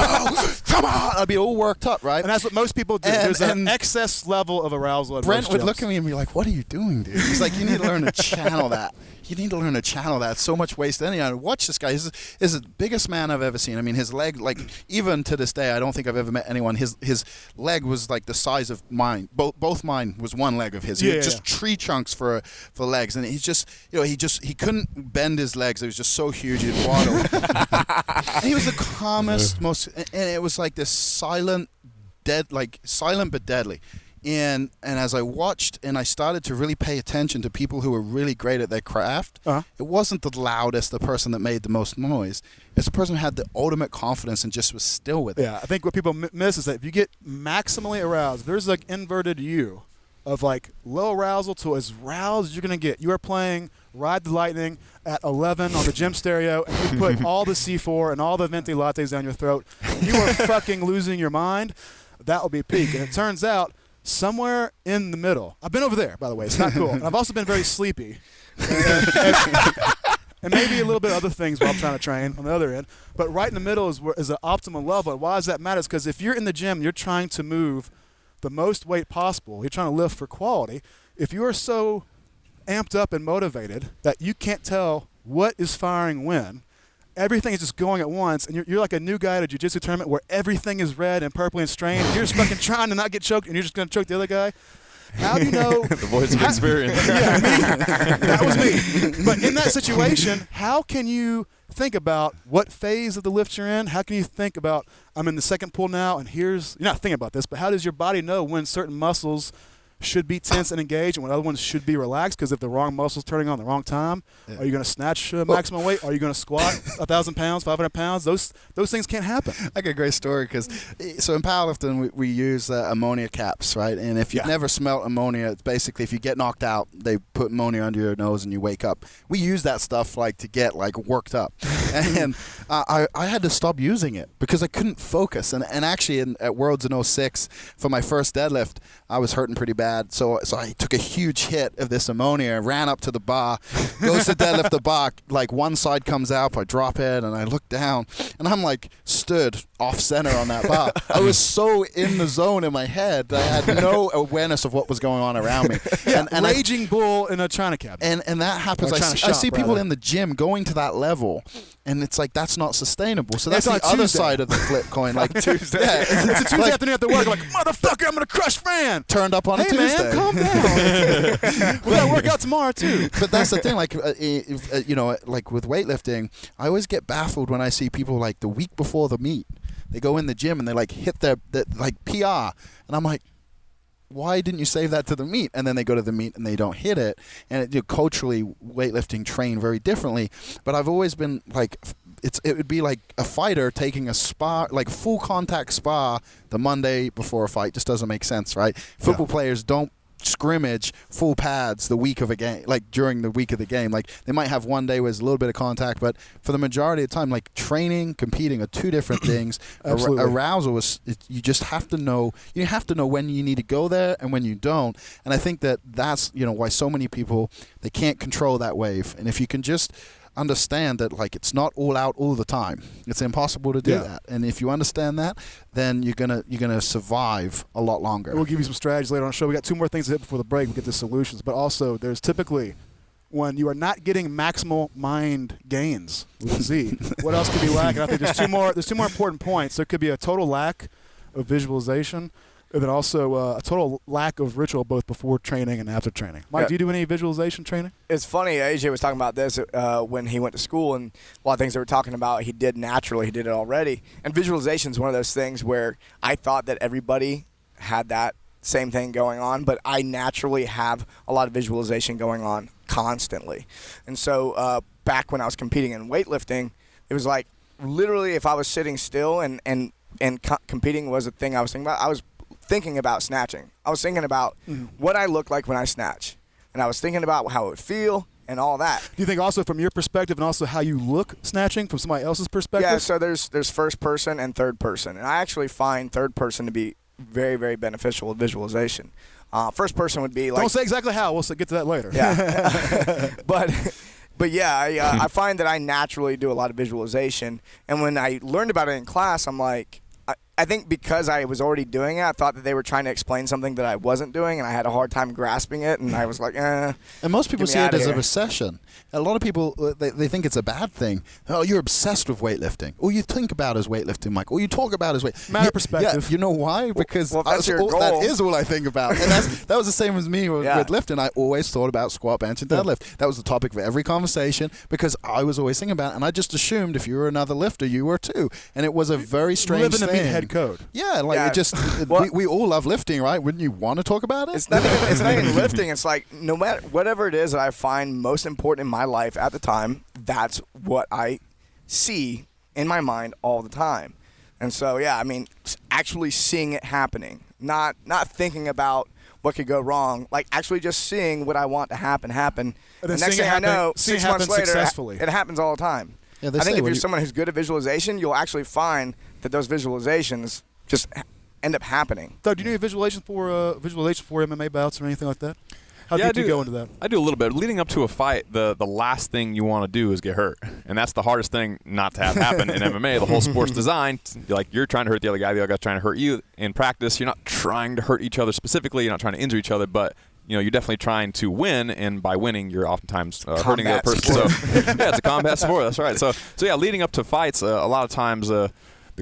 S4: come on. I'd be all worked up, right?
S2: And that's what most people do. There's an excess level of arousal at
S4: Brent would look at me and be like, what are you doing, dude? He's like, you need to learn to channel that. It's so much waste energy. I watch this guy. He's the biggest man I've ever seen. I mean, his leg, like, even to this day, I don't think I've ever met anyone. His leg was like the size of mine. Both mine was one leg of his. He had just tree chunks for legs, and he's just, he couldn't bend his legs. It was just so huge. He'd waddle. And he was the calmest, most, and it was like this silent but deadly. And as I watched and I started to really pay attention to people who were really great at their craft, it wasn't the loudest, the person that made the most noise. It's the person who had the ultimate confidence and just was still with it.
S2: Yeah, I think what people miss is that if you get maximally aroused, there's like inverted U of like low arousal to as roused as you're going to get. You are playing Ride the Lightning at 11 on the gym stereo, and you put all the C4 and all the venti lattes down your throat, and you are fucking losing your mind. That will be peak. And it turns out, somewhere in the middle. I've been over there, by the way. It's not cool. And I've also been very sleepy. And maybe a little bit of other things while I'm trying to train on the other end. But right in the middle is an optimal level. And why does that matter? It's because if you're in the gym, you're trying to move the most weight possible. You're trying to lift for quality. If you are so amped up and motivated that you can't tell what is firing when, everything is just going at once, and you're like a new guy at a jiu-jitsu tournament where everything is red and purple and strained, and you're just fucking trying to not get choked, and you're just going to choke the other guy. How do you know?
S3: The voice of experience.
S2: Yeah, that was me. But in that situation, how can you think about what phase of the lift you're in? How can you think about, I'm in the second pull now, and you're not thinking about this, but how does your body know when certain muscles should be tense and engaged and when other ones should be relaxed, because if the wrong muscle's turning on the wrong time, are you going to snatch maximum weight? Are you going to squat 1,000 pounds, 500 pounds? Those things can't happen.
S4: I got a great story because so in powerlifting we use ammonia caps, right? And if you've never smelt ammonia, it's basically if you get knocked out, they put ammonia under your nose and you wake up. We use that stuff like to get like worked up, and I had to stop using it because I couldn't focus. And actually at Worlds in 06 for my first deadlift, I was hurting pretty bad. So I took a huge hit of this ammonia, ran up to the bar, goes to deadlift the bar, like one side comes out, I drop it, and I look down, and I'm like stood off center on that bar. I was so in the zone in my head that I had no awareness of what was going on around me.
S2: And raging bull in a China cabinet.
S4: And that happens. I see people in the gym going to that level, and it's like that's not sustainable. So that's the other side of the flip coin. Like
S1: Tuesday.
S2: Yeah, it's a Tuesday afternoon after work. Like, motherfucker, I'm gonna crush Fran.
S4: Turned up on a Tuesday.
S2: Man, calm down. We gotta work out tomorrow too.
S4: But that's the thing. Like, like with weightlifting, I always get baffled when I see people like the week before the meet, they go in the gym and they like hit their like PR, and I'm like, why didn't you save that to the meet? And then they go to the meet and they don't hit it. And culturally, weightlifting train very differently. But I've always been like, it would be like a fighter taking a spar, like full contact spar, the Monday before a fight. Just doesn't make sense, right? Football players don't scrimmage full pads the week of a game, like during the week of the game. Like they might have one day where there's a little bit of contact, but for the majority of the time, like training, competing are two different things. Arousal is you just have to know. You have to know when you need to go there and when you don't. And I think that's why so many people, they can't control that wave. And if you can just understand that, like, it's not all out all the time. It's impossible to do that. And if you understand that, then you're gonna survive a lot longer.
S2: We'll give you some strategies later on the show. We got two more things to hit before the break. We get the solutions, but also there's typically when you are not getting maximal mind gains with Z. What else could be lacking? I think there's two more important points. There could be a total lack of visualization. And then also a total lack of ritual both before training and after training. Mike, do you do any visualization training?
S1: It's funny, AJ was talking about this when he went to school, and a lot of things they were talking about he did naturally. He did it already. And visualization is one of those things where I thought that everybody had that same thing going on, but I naturally have a lot of visualization going on constantly. And so back when I was competing in weightlifting, it was like literally if I was sitting still and competing was a thing I was thinking about, I was thinking about snatching. I was thinking about what I look like when I snatch. And I was thinking about how it would feel and all that.
S2: Do you think also from your perspective and also how you look snatching from somebody else's perspective?
S1: Yeah, so there's first person and third person. And I actually find third person to be very, very beneficial with visualization. First person would be like...
S2: Don't say exactly how. We'll get to that later.
S1: Yeah. But yeah, I find that I naturally do a lot of visualization. And when I learned about it in class, I'm like... I think because I was already doing it, I thought that they were trying to explain something that I wasn't doing, and I had a hard time grasping it, and I was like,
S4: And most people see it as a obsession. A lot of people, they think it's a bad thing. Oh, you're obsessed with weightlifting. All you think about is weightlifting, Mike. All you talk about is weight.
S2: Matter of perspective.
S4: Yeah, you know why? Because
S1: that's your goal.
S4: That is all I think about. And that was the same as me with lifting. I always thought about squat, bench, and deadlift. That was the topic for every conversation because I was always thinking about it, and I just assumed if you were another lifter, you were too. And it was a very strange thing.
S2: Living a meathead code.
S4: Yeah, it just we all love lifting, right? Wouldn't you want to talk about it?
S1: It's not even lifting. It's like no matter whatever it is that I find most important in my life at the time, that's what I see in my mind all the time. And so yeah, I mean, actually seeing it happening, not thinking about what could go wrong, like actually just seeing what I want to happen. And the next thing I know, 6 months later, it happens all the time.
S4: Yeah,
S1: I think if you're someone who's good at visualization, you'll actually find that those visualizations just end up happening.
S2: Doug, do you need a visualization for MMA bouts or anything like that? How deep do you go into that?
S3: I do a little bit. Leading up to a fight, the last thing you want to do is get hurt. And that's the hardest thing not to have happen in MMA. The whole sport's designed, like you're trying to hurt the other guy's trying to hurt you. In practice, you're not trying to hurt each other specifically. You're not trying to injure each other, but you're definitely trying to win, and by winning, you're oftentimes hurting the other person. So, yeah, it's a combat sport. That's right. So yeah, leading up to fights, a lot of times, the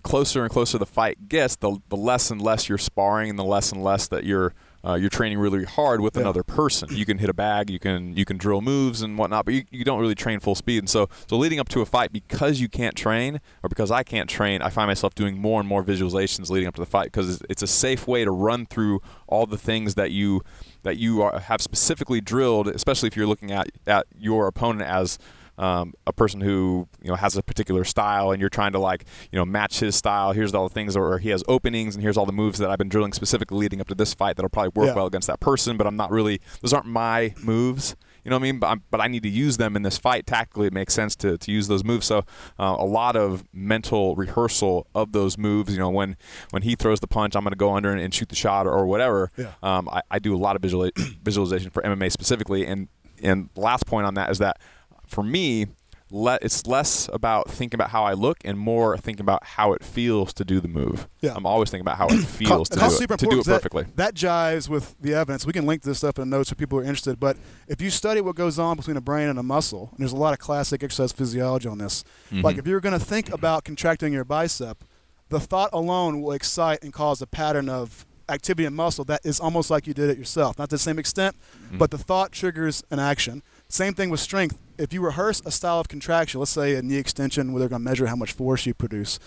S3: closer and closer the fight gets, the less and less you're sparring, and the less that you're you're training really hard with another person. You can hit a bag, you can drill moves and whatnot, but you don't really train full speed. And so leading up to a fight, because you can't train, or because I can't train, I find myself doing more and more visualizations leading up to the fight, because it's a safe way to run through all the things that you have specifically drilled, especially if you're looking at your opponent as a person who has a particular style, and you're trying to match his style. Here's all the things, or he has openings, and here's all the moves that I've been drilling specifically leading up to this fight that'll probably work well against that person. But I'm not really; those aren't my moves. You know what I mean? But I need to use them in this fight. Tactically, it makes sense to use those moves. So a lot of mental rehearsal of those moves. When he throws the punch, I'm going to go under and shoot the shot or whatever. Yeah. I do a lot of visualization for MMA specifically. And the last point on that is that for me, it's less about thinking about how I look and more thinking about how it feels to do the move. Yeah. I'm always thinking about how it feels to do it perfectly.
S2: That jives with the evidence. We can link this stuff in the notes for people who are interested. But if you study what goes on between a brain and a muscle, and there's a lot of classic exercise physiology on this. Mm-hmm. Like if you're going to think about contracting your bicep, the thought alone will excite and cause a pattern of activity in muscle that is almost like you did it yourself. Not to the same extent, but the thought triggers an action. Same thing with strength. If you rehearse a style of contraction, let's say a knee extension where they're going to measure how much force you produce,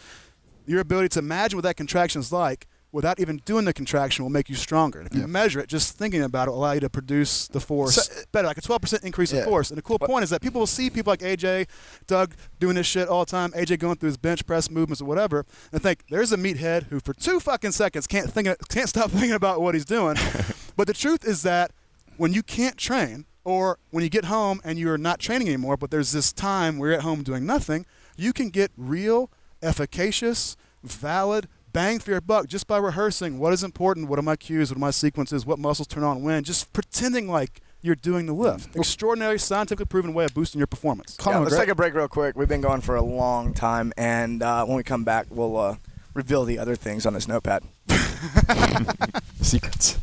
S2: your ability to imagine what that contraction is like without even doing the contraction will make you stronger. And if you measure it, just thinking about it will allow you to produce the force better, like a 12% increase in force. And the cool point is that people will see people like AJ, Doug doing this shit all the time, AJ going through his bench press movements or whatever, and think, there's a meathead who for 2 fucking seconds can't stop thinking about what he's doing. But the truth is that when you can't train, or when you get home and you're not training anymore, but there's this time where you're at home doing nothing, you can get real, efficacious, valid bang for your buck just by rehearsing what is important, what are my cues, what are my sequences, what muscles turn on when, just pretending like you're doing the lift. Extraordinary, scientifically proven way of boosting your performance.
S1: Let's take a break real quick. We've been going for a long time, and when we come back, we'll reveal the other things on this notepad.
S3: Secrets.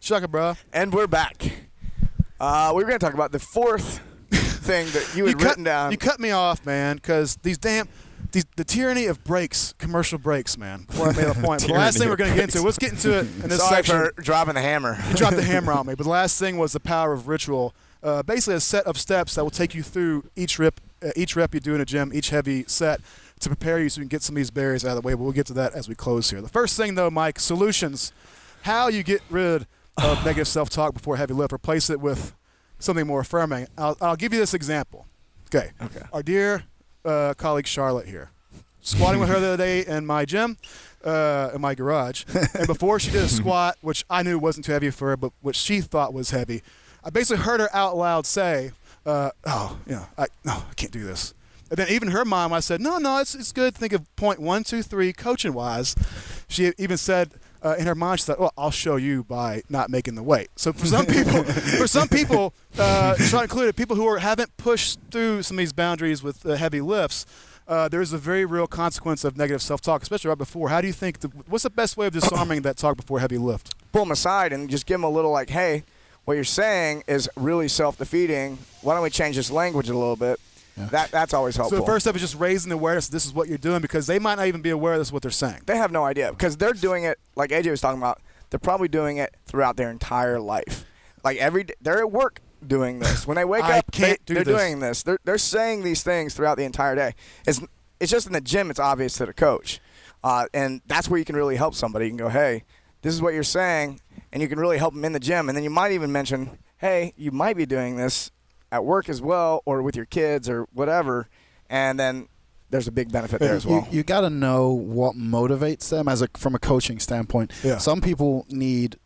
S2: Shaka, bro.
S1: And we're back. We were going to talk about the fourth thing that you had written down.
S2: You cut me off, man, because the tyranny of breaks, commercial breaks, man. Before I made a point. But the last thing we're going to get into, let's get into it in this section.
S1: Sorry for dropping the hammer.
S2: You dropped the hammer on me. But the last thing was the power of ritual. Basically a set of steps that will take you through each rep you do in a gym, each heavy set, to prepare you so you can get some of these barriers out of the way. But we'll get to that as we close here. The first thing, though, Mike, solutions. How you get rid of negative self-talk before a heavy lift. Replace it with something more affirming. I'll give you this example. Okay. Our dear colleague Charlotte here, squatting with her the other day in my gym, in my garage, and before she did a squat, which I knew wasn't too heavy for her, but what she thought was heavy, I basically heard her out loud say, I can't do this. And then even her mom, I said, no, it's good. Think of point 1, 2, 3, coaching-wise. She even said, in her mind, she thought, well, I'll show you by not making the weight. So for some people, Sean included, people who haven't pushed through some of these boundaries with heavy lifts, there's a very real consequence of negative self-talk, especially right before. How do you think, what's the best way of disarming that talk before heavy lift?
S1: Pull them aside and just give them a little like, hey, what you're saying is really self-defeating. Why don't we change this language a little bit? Yeah. That's always helpful.
S2: So the first step is just raising the awareness this is what you're doing, because they might not even be aware this is what they're saying.
S1: They have no idea because they're doing it, like AJ was talking about, they're probably doing it throughout their entire life. Like every day, they're at work doing this. When they wake up, they're doing this. They're saying these things throughout the entire day. It's just in the gym it's obvious to the coach. And that's where you can really help somebody. You can go, hey, this is what you're saying, and you can really help them in the gym. And then you might even mention, hey, you might be doing this at work as well or with your kids or whatever, and then there's a big benefit there as well.
S4: You got to know what motivates them from a coaching standpoint.
S2: Yeah.
S4: Some people need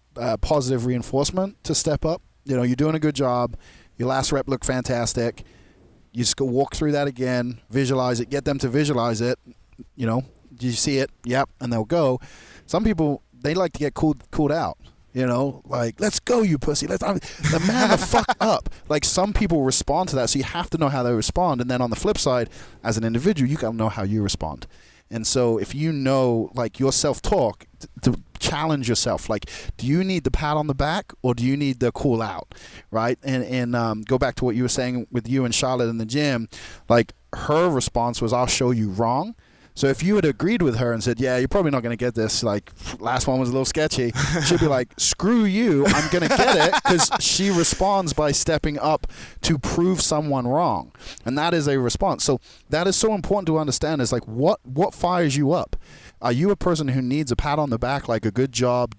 S4: positive reinforcement to step up. You're doing a good job. Your last rep looked fantastic. You just go walk through that again, visualize it, get them to visualize it. Do you see it? Yep, and they'll go. Some people, they like to get cooled out. Like, let's go, you pussy. The man the fuck up. Like, some people respond to that, so you have to know how they respond. And then on the flip side, as an individual, you got to know how you respond. And so if you know, like, your self-talk, to challenge yourself. Like, do you need the pat on the back or do you need the cool out, right? And go back to what you were saying with you and Charlotte in the gym. Like, her response was, I'll show you wrong. So if you had agreed with her and said, yeah, you're probably not going to get this, like, last one was a little sketchy, she'd be like, screw you, I'm going to get it, because she responds by stepping up to prove someone wrong. And that is a response. So that is so important to understand, is like, what fires you up? Are you a person who needs a pat on the back, like a good job,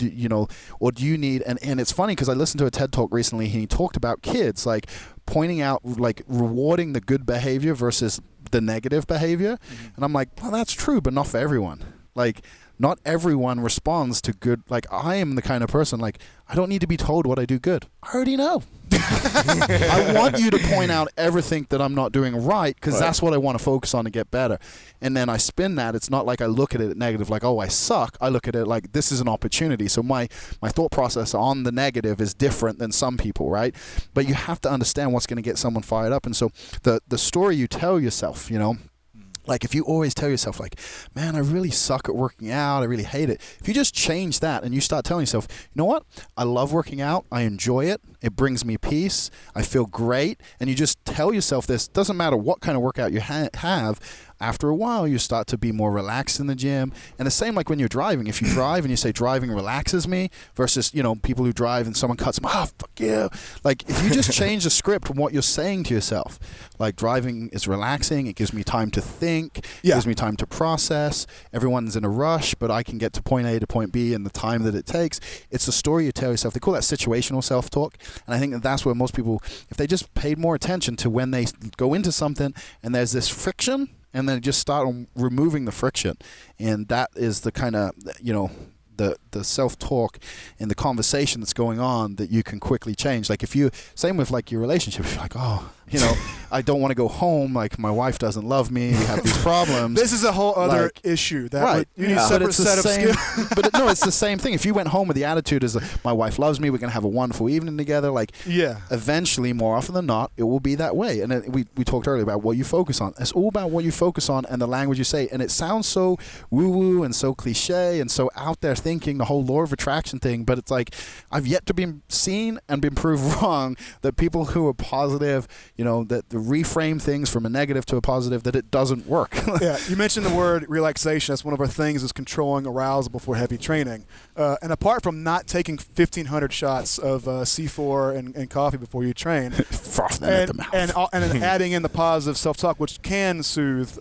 S4: or do you need, and it's funny because I listened to a TED Talk recently, and he talked about kids, like, pointing out, like, rewarding the good behavior versus the negative behavior. And I'm like, well, that's true, but not for everyone. Like, not everyone responds to good. Like, I am the kind of person, like, I don't need to be told what I do good. I already know. I want you to point out everything that I'm not doing right, because that's what I want to focus on to get better. And then I spin that. It's not like I look at it negative, like, oh, I suck. I look at it like, this is an opportunity. So my thought process on the negative is different than some people, right? But you have to understand what's going to get someone fired up. And so the story you tell yourself, like, if you always tell yourself, like, man, I really suck at working out, I really hate it. If you just change that and you start telling yourself, you know what? I love working out. I enjoy it. It brings me peace. I feel great. And you just tell yourself this. Doesn't matter what kind of workout you have. After a while, you start to be more relaxed in the gym. And the same like when you're driving. If you drive and you say driving relaxes me versus, people who drive and someone cuts them, fuck you. Like, if you just change the script from what you're saying to yourself, like, driving is relaxing. It gives me time to think. It gives me time to process. Everyone's in a rush, but I can get to point A to point B in the time that it takes. It's the story you tell yourself. They call that situational self-talk. And I think that's where most people, if they just paid more attention to when they go into something and there's this friction, and then just start removing the friction. And that is the kind of, the self-talk and the conversation that's going on that you can quickly change. Like, same with, like, your relationship, if you're like, I don't want to go home, like, my wife doesn't love me, we have these problems.
S2: This is a whole other issue. You need a separate set of skills.
S4: But no, it's the same thing. If you went home with the attitude is, my wife loves me, we're going to have a wonderful evening together, like, eventually, more often than not, it will be that way. And we talked earlier about what you focus on. It's all about what you focus on and the language you say. And it sounds so woo-woo and so cliche and so out there thinking, the whole law of attraction thing, but it's like, I've yet to be seen and been proved wrong that people who are positive, that reframe things from a negative to a positive, that it doesn't work.
S2: Yeah, you mentioned the word relaxation. That's one of our things, is controlling arousal before heavy training. And apart from not taking 1,500 shots of C4 and coffee before you train, and adding in the positive self-talk, which can soothe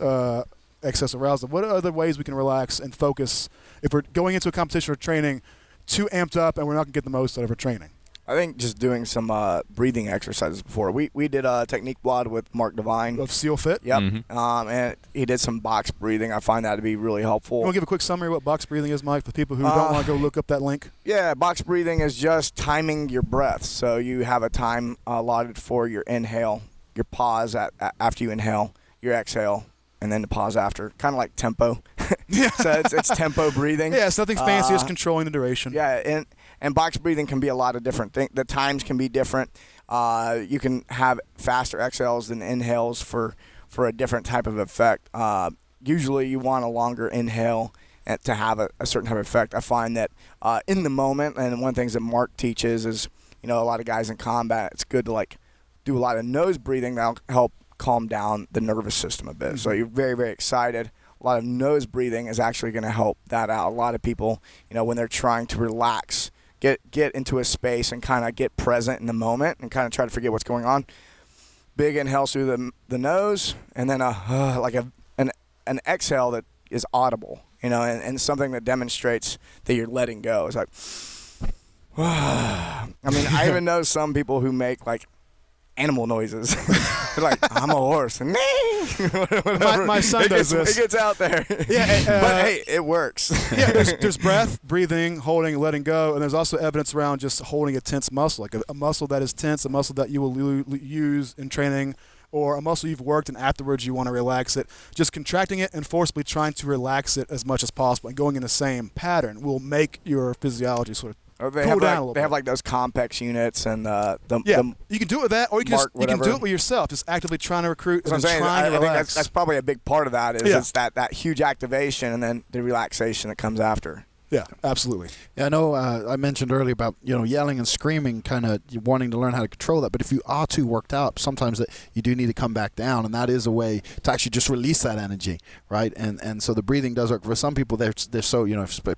S2: excess arousal, what are other ways we can relax and focus if we're going into a competition or training too amped up and we're not going to get the most out of our training?
S1: I think just doing some breathing exercises before. We did a technique blog with Mark Devine.
S2: Of Seal Fit?
S1: Yep. And he did some box breathing. I find that to be really helpful.
S2: You want to give a quick summary of what box breathing is, Mike, for people who don't want to go look up that link?
S1: Yeah, box breathing is just timing your breath. So you have a time allotted for your inhale, your pause after you inhale, your exhale, and then the pause after. Kind of like tempo. So it's tempo breathing.
S2: Yeah, it's nothing fancy, it's controlling the duration.
S1: Yeah, and box breathing can be a lot of different things. The times can be different. You can have faster exhales than inhales for a different type of effect. Usually you want a longer inhale to have a certain type of effect. I find that in the moment, and one of the things that Mark teaches is, a lot of guys in combat, it's good to, like, do a lot of nose breathing that'll help calm down the nervous system a bit. Mm-hmm. So you're very, very excited. A lot of nose breathing is actually going to help that out. A lot of people, when they're trying to relax, get into a space and kind of get present in the moment and kind of try to forget what's going on. Big inhales through the nose, and then an exhale that is audible, and something that demonstrates that you're letting go. It's like, I mean, I even know some people who make, like, animal noises. They're like, I'm a horse.
S2: My son does this.
S1: It gets out there.
S2: Yeah,
S1: but hey, it works.
S2: Yeah, there's breath, breathing, holding, letting go, and there's also evidence around just holding a tense muscle, like a muscle that is tense, a muscle that you will use in training, or a muscle you've worked and afterwards you want to relax it. Just contracting it and forcibly trying to relax it as much as possible and going in the same pattern will make your physiology sort of
S1: Or they
S2: cool
S1: have
S2: down
S1: like,
S2: a little
S1: they have
S2: bit.
S1: like those Compex units and
S2: You can do it with that, or you can
S1: Mark,
S2: you can do
S1: whatever.
S2: it with yourself, just actively trying to recruit
S1: That's
S2: and
S1: what I'm saying.
S2: trying to
S1: I think
S2: relax.
S1: that's probably a big part of that is
S2: Yeah.
S1: it's that huge activation and then the relaxation that comes after.
S2: Yeah, absolutely.
S4: Yeah, I know I mentioned earlier about yelling and screaming, kind of wanting to learn how to control that. But if you are too worked up, sometimes that you do need to come back down, and that is a way to actually just release that energy, right? And so the breathing does work. For some people, they're so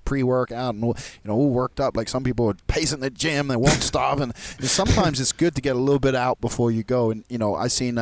S4: pre-workout and all worked up. Like some people are pacing the gym, they won't stop, and sometimes it's good to get a little bit out before you go. And I've seen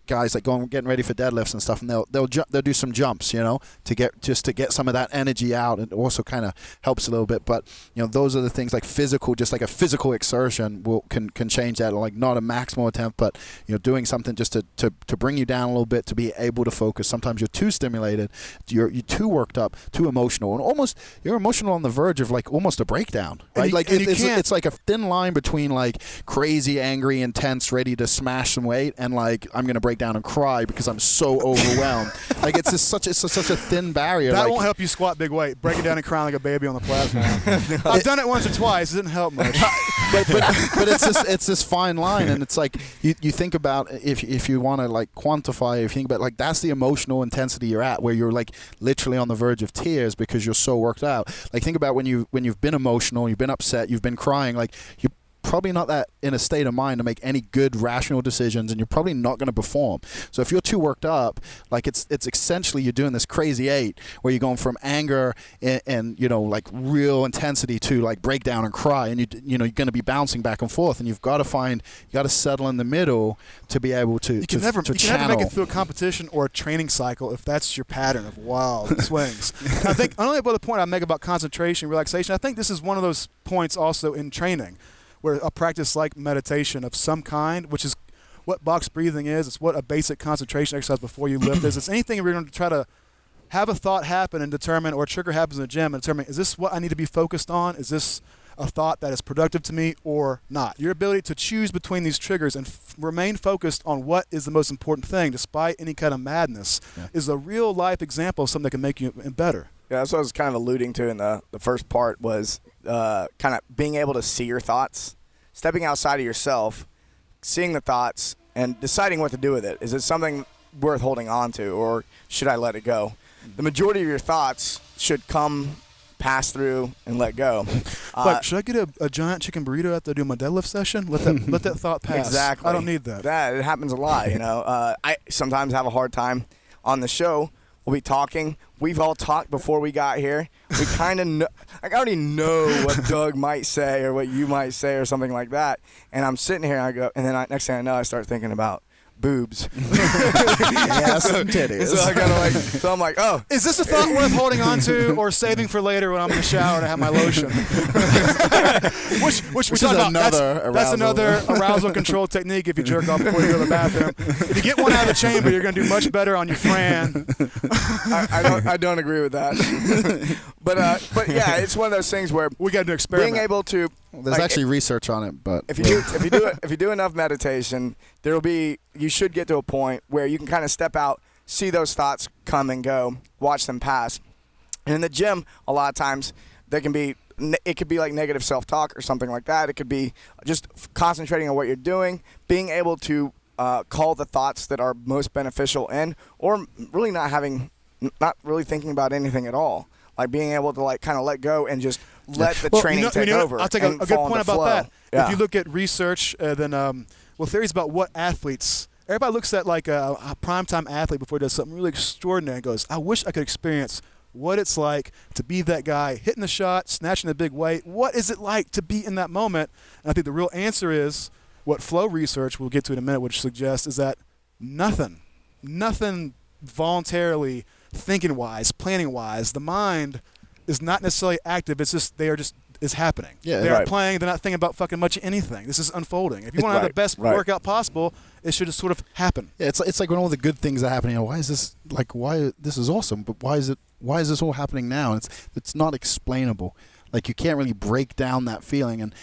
S4: guys like getting ready for deadlifts and stuff, and they'll do some jumps, to get some of that energy out, and also kind of helps a little bit. But those are the things like physical, just like a physical exertion can change that, like not a maximal attempt, but doing something just to bring you down a little bit, to be able to focus. Sometimes you're too stimulated, you're too worked up, too emotional, and almost you're emotional on the verge of like almost a breakdown, right? It's like a thin line between like crazy, angry, intense, ready to smash some weight, and like I'm gonna break down and cry because I'm so overwhelmed. Like it's such a thin barrier.
S2: That
S4: like,
S2: won't help you squat big weight. Break it down and crying like a baby on the platform. I've done it once or twice. It didn't help much.
S4: but it's this fine line, and it's like you think about if you want to like quantify, if you think about like that's the emotional intensity you're at, where you're like literally on the verge of tears because you're so worked out. Like think about when you've been emotional, you've been upset, you've been crying, like you probably not that in a state of mind to make any good rational decisions, and you're probably not going to perform. So if you're too worked up, like it's essentially you're doing this crazy 8 where you're going from anger and like real intensity to like breakdown and cry, and you're going to be bouncing back and forth, and you got to settle in the middle to be able to
S2: You can never
S4: channel.
S2: make it through a competition or a training cycle if that's your pattern of wild swings. I think only about the point I make about concentration, relaxation, I think this is one of those points also in training, where a practice like meditation of some kind, which is what box breathing is, it's what a basic concentration exercise before you lift is. It's anything we're going to try to have a thought happen and determine, or a trigger happens in the gym and determine, is this what I need to be focused on? Is this a thought that is productive to me or not? Your ability to choose between these triggers and remain focused on what is the most important thing, despite any kind of madness, is a real life example of something that can make you better.
S1: Yeah, that's what I was kind of alluding to in the first part was kind of being able to see your thoughts, stepping outside of yourself, seeing the thoughts, and deciding what to do with it. Is it something worth holding on to, or should I let it go? The majority of your thoughts should pass through and let go.
S2: Like, should I get a giant chicken burrito after I do my deadlift session? Let that thought pass.
S1: Exactly.
S2: I don't need that.
S1: It happens a lot, I sometimes have a hard time on the show. We'll be talking. We've all talked before we got here. We kind of know. Like, I already know what Doug might say or what you might say or something like that. And I'm sitting here and I go, and then next thing I know, I start thinking about boobs.
S4: Yes, and titties.
S1: So I'm like, oh.
S2: Is this a thought worth holding on to or saving for later when I'm in the shower and I have my lotion? which we
S4: is
S2: talked about.
S4: another
S2: That's
S4: arousal.
S2: another arousal control technique if you jerk off before you go to the bathroom. If you get one out of the chamber, you're going to do much better on your Fran.
S1: I don't agree with that. but yeah, it's one of those things where
S2: We got to experiment.
S1: being able to
S4: There's actually research on it, but
S1: if you do enough meditation, you should get to a point where you can kind of step out, see those thoughts come and go, watch them pass. And in the gym, a lot of times it could be like negative self-talk or something like that. It could be just concentrating on what you're doing, being able to call the thoughts that are most beneficial in, or really not really thinking about anything at all. Like being able to like kind of let go and just let the training take over.
S2: I'll take a good point about that.
S1: Yeah.
S2: If you look at research, theories about what athletes. Everybody looks at like a primetime athlete before he does something really extraordinary and goes, I wish I could experience what it's like to be that guy hitting the shot, snatching the big weight. What is it like to be in that moment? And I think the real answer is what flow research, we'll get to in a minute, which suggests is that nothing voluntarily, thinking-wise, planning-wise, the mind is not necessarily active. It's just they are just is happening.
S4: Yeah,
S2: they're
S1: right.
S2: playing. They're not thinking about fucking much of anything. This is unfolding. If you want to have the best workout possible, it should just sort of happen.
S4: Yeah, it's like when all the good things are happening. Why is this this is awesome, but why is this all happening now? And it's not explainable. Like, you can't really break down that feeling. And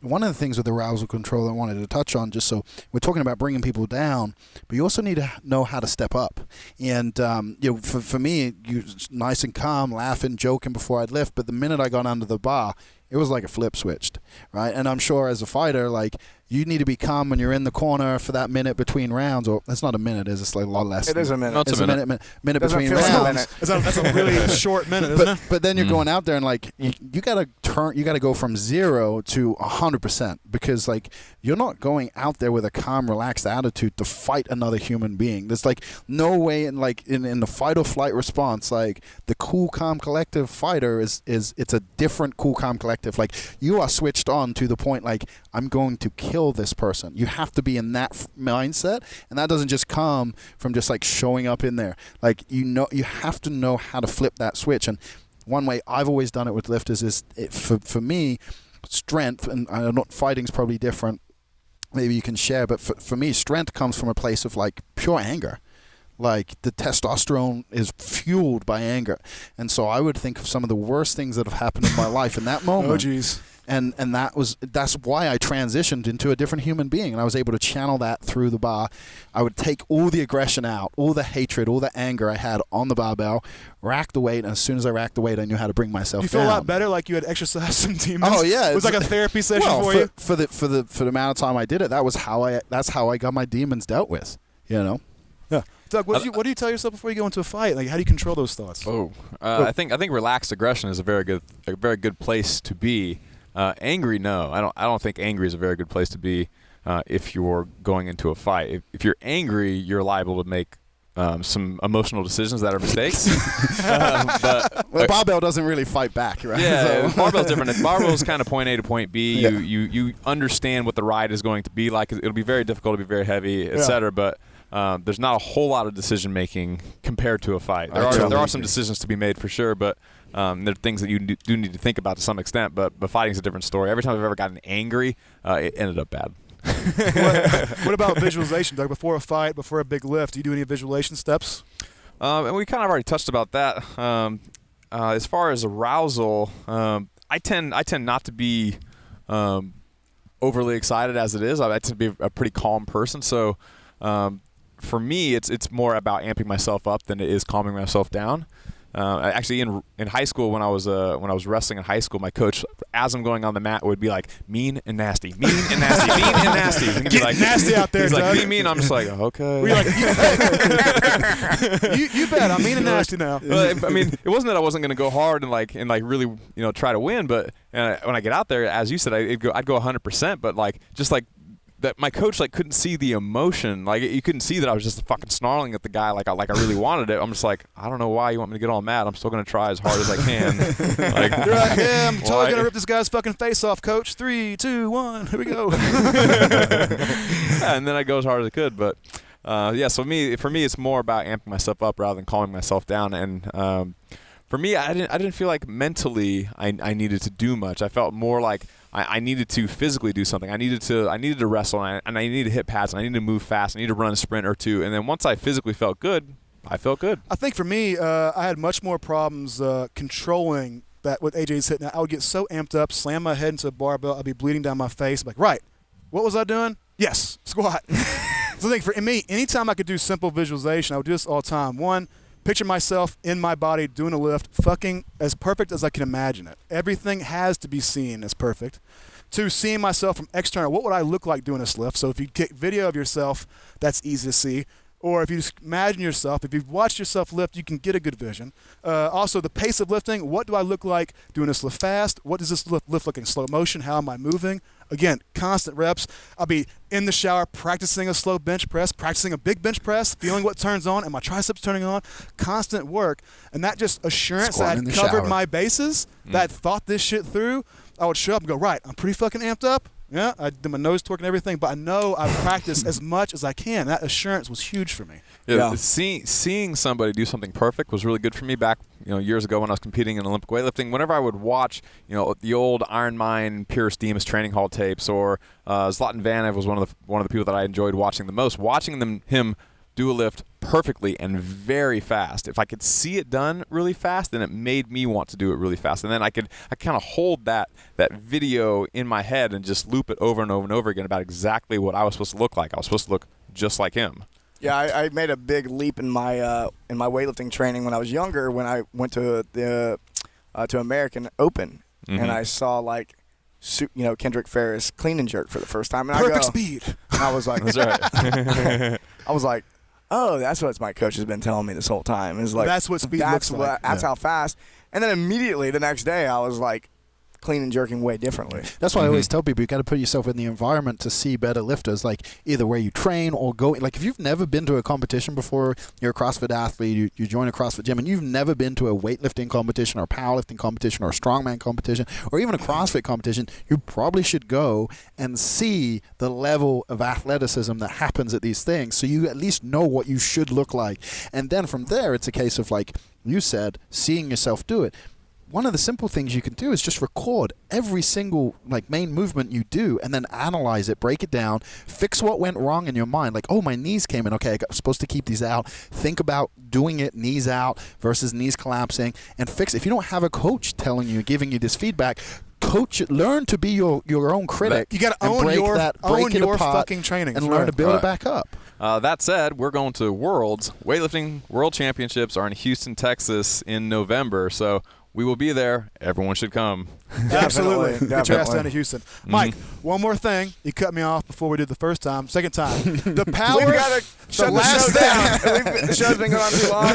S4: one of the things with arousal control I wanted to touch on, just so we're talking about bringing people down, but you also need to know how to step up. And for me, you nice and calm, laughing, joking before I'd lift. But the minute I got under the bar, it was like a flip switched, right? And I'm sure as a fighter, like, you need to be calm when you're in the corner for that minute between rounds. Or that's not a minute, is it? Like a lot less.
S1: It is a minute.
S3: No, it's
S4: It's
S3: a
S4: a
S3: minute.
S4: minute
S1: Doesn't
S4: between
S1: feel like a
S4: rounds.
S1: minute.
S2: That's a really short minute, isn't it?
S4: But then you're going out there and, like, you gotta go from 0 to 100%, because, like, you're not going out there with a calm, relaxed attitude to fight another human being. There's, like, no way in the fight or flight response. Like, the cool, calm, collective fighter it's a different cool, calm, collective. Like, you are switched on to the point, like, I'm going to kill this person. You have to be in that mindset, and that doesn't just come from just, like, showing up in there. Like, you have to know how to flip that switch. And one way I've always done it with lifters is, for me, strength, and I know fighting's probably different. Maybe you can share, but for me, strength comes from a place of, like, pure anger. Like, the testosterone is fueled by anger. And so I would think of some of the worst things that have happened in my life in that moment.
S2: Oh, jeez.
S4: And that's why I transitioned into a different human being, and I was able to channel that through the bar. I would take all the aggression out, all the hatred, all the anger I had on the barbell, rack the weight, and as soon as I racked the weight, I knew how to bring myself
S2: You feel
S4: down.
S2: a lot better, like you had exercised some demons?
S4: Oh yeah,
S2: It was like a therapy session
S4: well,
S2: for you?
S4: for the amount of time I did it. That's how I got my demons dealt with. You know.
S2: Yeah. Doug, what do you tell yourself before you go into a fight? Like, how do you control those thoughts?
S3: I think relaxed aggression is a very good place to be. Angry, no, I don't think angry is a very good place to be if you're going into a fight. If you're angry, you're liable to make some emotional decisions that are mistakes.
S4: Well, barbell doesn't really fight back, right?
S3: Yeah,
S4: So-
S3: barbell's different. Barbell's kind of point A to point B.
S4: Yeah.
S3: You understand what the ride is going to be like. It'll be very difficult, it'll be very heavy, etc. But there's not a whole lot of decision making compared to a fight. There are some decisions to be made for sure, but there are things that you do need to think about to some extent. But fighting's a different story. Every time I've ever gotten angry, it ended up bad.
S2: What about visualization, Doug? Before a fight, before a big lift, do you do any visualization steps?
S3: And we kind of already touched about that. As far as arousal, I tend not to be overly excited as it is. I tend to be a pretty calm person. So for me, it's more about amping myself up than it is calming myself down. Actually, in high school, when I was wrestling in high school, my coach, as I'm going on the mat, would be like, mean and nasty, mean and nasty, mean and nasty. And he'd be like,
S2: nasty out there,
S3: he's like,
S2: Doug.
S3: be mean. I'm just like, okay.
S2: Were you like, you bet, I'm mean and nasty now.
S3: Well, I mean, it wasn't that I wasn't going to go hard and really try to win, but when I get out there, as you said, I'd go 100%, but just that my coach couldn't see the emotion. Like, you couldn't see that I was just fucking snarling at the guy like I really wanted it. I'm just like, I don't know why you want me to get all mad. I'm still gonna try as hard as I can.
S2: You're like, yeah, I'm totally gonna rip this guy's fucking face off, coach. 3, 2, 1, here we go.
S3: Yeah, and then I go as hard as I could. But so for me, it's more about amping myself up rather than calming myself down. And for me, I didn't feel like mentally I needed to do much. I felt more like I needed to physically do something. I needed to wrestle, and I needed to hit pads, and I needed to move fast. I needed to run a sprint or two. And then once I physically felt good, I felt good.
S2: I think for me, I had much more problems controlling that with AJ's hitting. I would get so amped up, slam my head into a barbell, I'd be bleeding down my face. I'm like, right, what was I doing? Yes, squat. So I think for me, anytime I could do simple visualization, I would do this all the time. One, picture myself in my body doing a lift, fucking as perfect as I can imagine it. Everything has to be seen as perfect. 2, seeing myself from external. What would I look like doing this lift? So if you get video of yourself, that's easy to see. Or if you just imagine yourself, if you've watched yourself lift, you can get a good vision. Also, the pace of lifting. What do I look like doing this lift fast? What does this lift look like in slow motion? How am I moving? Again, constant reps. I'll be in the shower practicing a slow bench press, practicing a big bench press, feeling what turns on and my triceps turning on. Constant work. And that just assurance that I covered my bases, that I thought this shit through. I would show up and go, right, I'm pretty fucking amped up. Yeah, I did my nose torque and everything, but I know I've practiced as much as I can. That assurance was huge for me.
S3: Yeah. Seeing somebody do something perfect was really good for me back, years ago when I was competing in Olympic weightlifting. Whenever I would watch, the old Iron Mind Pure Steam's training hall tapes, or Zlatan Vanev was one of the people that I enjoyed watching the most. Watching him do a lift perfectly and very fast. If I could see it done really fast, then it made me want to do it really fast. And then I kind of hold that video in my head and just loop it over and over and over again about exactly what I was supposed to look like. I was supposed to look just like him.
S1: Yeah, I made a big leap in my weightlifting training when I was younger. When I went to the American Open, and I saw Kendrick Ferris clean and jerk for the first time. And
S2: Perfect speed.
S1: And I was like,
S3: that's right.
S1: I was like, oh, that's what my coach has been telling me this whole time. Is like
S2: that's what speed looks like.
S1: That's how fast. And then immediately the next day, I was like, clean and jerking way differently.
S4: That's why I always tell people you got to put yourself in the environment to see better lifters, like either where you train or go. Like if you've never been to a competition before, you're a CrossFit athlete, you join a CrossFit gym, and you've never been to a weightlifting competition or a powerlifting competition or a strongman competition or even a CrossFit competition, you probably should go and see the level of athleticism that happens at these things, so you at least know what you should look like. And then from there, it's a case of, like you said, seeing yourself do it. One of the simple things you can do is just record every single main movement you do and then analyze it, break it down, fix what went wrong in your mind. Like, oh, my knees came in. Okay, I'm supposed to keep these out. Think about doing it knees out versus knees collapsing and fix it. If you don't have a coach telling you, giving you this feedback, learn to be your own critic.
S2: You got to own your fucking training
S4: and learn to build it back up.
S3: That said, we're going to Worlds. Weightlifting World Championships are in Houston, Texas in November, so we will be there. Everyone should come.
S2: Absolutely. Get your ass down to Houston. Mike, one more thing. You cut me off before we did the first time. Second time. The power.
S1: We've got to shut the show down. The show's been going on too long.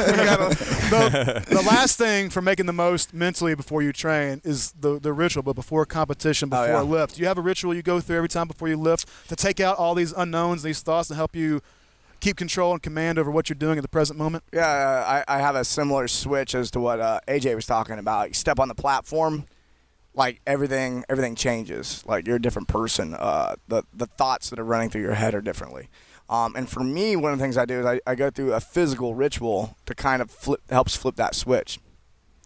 S2: The last thing for making the most mentally before you train is the ritual, but before competition, before a lift. Do you have a ritual you go through every time before you lift to take out all these unknowns, these thoughts, and help you keep control and command over what you're doing at the present moment?
S1: Yeah, I have a similar switch as to what AJ was talking about. You step on the platform, like everything changes. Like you're a different person. The thoughts that are running through your head are differently. And for me, one of the things I do is I go through a physical ritual to kind of helps flip that switch.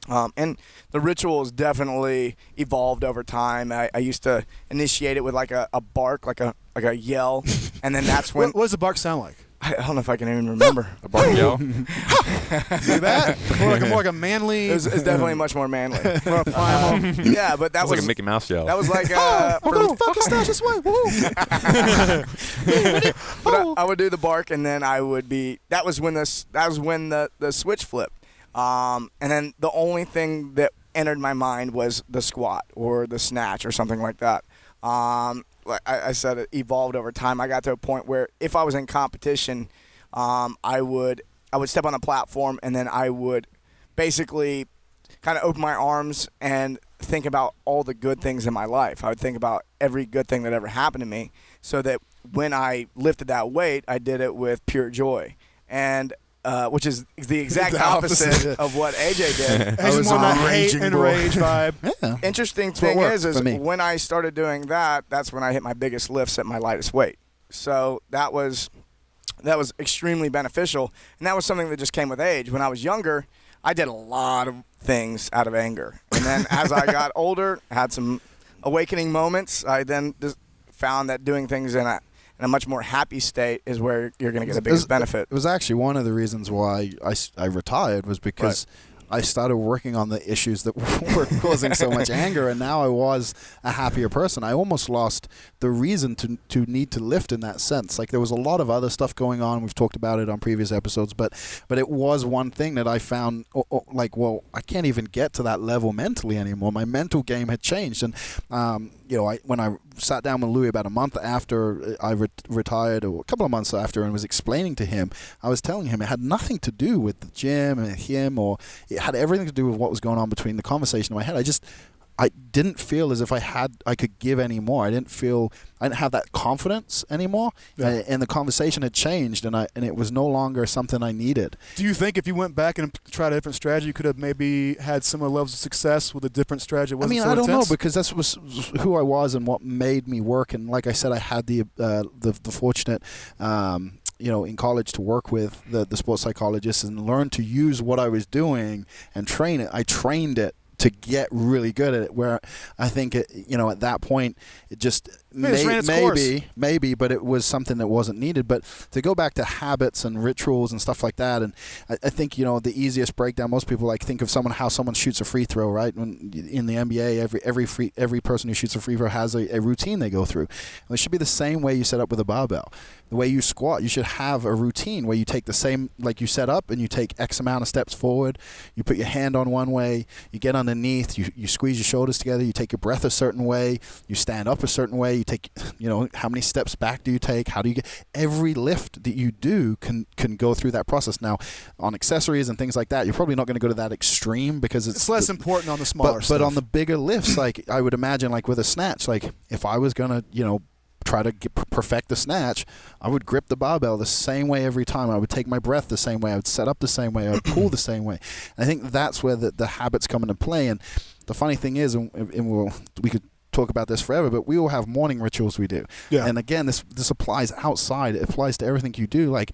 S1: And the ritual has definitely evolved over time. I used to initiate it with like a bark, like a yell, and then that's when.
S2: What does the bark sound like?
S1: I don't know if I can even remember.
S3: A bark yell?
S2: See that? More like a manly.
S1: It's definitely much more manly.
S2: More primal.
S1: Yeah, but that was
S3: like a Mickey Mouse yell.
S1: That was like
S2: we're gonna fucking stash this way.
S1: But I would do the bark, and then I would be. That was when the switch flipped. And then the only thing that entered my mind was the squat or the snatch or something like that. Like I said, it evolved over time. I got to a point where if I was in competition, I would step on the platform, and then I would basically kind of open my arms and think about all the good things in my life. I would think about every good thing that ever happened to me, so that when I lifted that weight, I did it with pure joy. And which is the exact opposite of what AJ did.
S2: I was on that hate and rage vibe.
S1: Yeah. Interesting thing is when I started doing that, that's when I hit my biggest lifts at my lightest weight. So that was extremely beneficial, and that was something that just came with age. When I was younger, I did a lot of things out of anger, and then as I got older, had some awakening moments. I then just found that doing things in a much more happy state is where you're going to get the biggest benefit.
S4: It was actually one of the reasons why I retired was because I started working on the issues that were causing so much anger, and now I was a happier person. I almost lost the reason to need to lift in that sense. Like there was a lot of other stuff going on. We've talked about it on previous episodes, but it was one thing that I found I can't even get to that level mentally anymore. My mental game had changed, and when I sat down with Louis about a month after I retired, or a couple of months after, and was explaining to him, I was telling him it had nothing to do with the gym and him, or it had everything to do with what was going on between the conversation in my head. I didn't feel as if I could give any more. I didn't have that confidence anymore.
S2: Yeah.
S4: And the conversation had changed, and it was no longer something I needed.
S2: Do you think if you went back and tried a different strategy, you could have maybe had similar levels of success with a different strategy? It wasn't so
S4: I don't
S2: intense?
S4: know, because that was who I was and what made me work. And like I said, I had the fortunate, in college to work with the sports psychologists and learn to use what I was doing and train it. I trained it to get really good at it, where I think at that point it just maybe, but it was something that wasn't needed. But to go back to habits and rituals and stuff like that, and I think the easiest breakdown, most people think of how someone shoots a free throw, right? When in the NBA, every person who shoots a free throw has a routine they go through. And it should be the same way you set up with a barbell. The way you squat, you should have a routine where you take the same, like you set up, and you take X amount of steps forward. You put your hand on one way, you get underneath, you squeeze your shoulders together, you take your breath a certain way, you stand up a certain way, you take, how many steps back do you take? How do you get every lift that you do can go through that process. Now, on accessories and things like that, you're probably not going to go to that extreme because it's
S2: less important on the smaller stuff.
S4: But on the bigger lifts, like I would imagine, like with a snatch, like if I was going to, try to perfect the snatch, I would grip the barbell the same way every time. I would take my breath the same way. I would set up the same way. I would pull the same way. And I think that's where the habits come into play. And the funny thing is, and we could talk about this forever, but we all have morning rituals we do. Yeah. And again, this applies outside. It applies to everything you do. Like,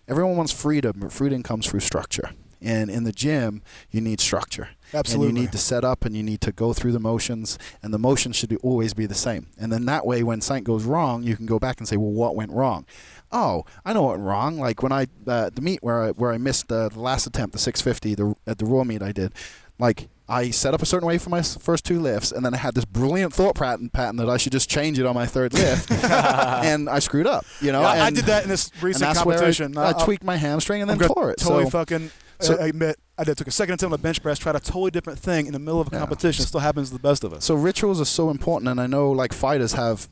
S4: everyone wants freedom, but freedom comes through structure. And in the gym, you need structure.
S2: Absolutely.
S4: And you need to set up, and you need to go through the motions, and the motions should always be the same. And then that way, when something goes wrong, you can go back and say, well, what went wrong? Oh, I know what went wrong. Like when the meet where I missed the last attempt, the 650, at the raw meet I did, like I set up a certain way for my first two lifts, and then I had this brilliant thought pattern that I should just change it on my third lift, and I screwed up.
S2: Yeah, I did that in this recent competition.
S4: I tweaked my hamstring and then tore it.
S2: I admit, I took a second attempt on the bench press, tried a totally different thing in the middle of a competition. It still happens to the best of us.
S4: So rituals are so important, and I know like fighters have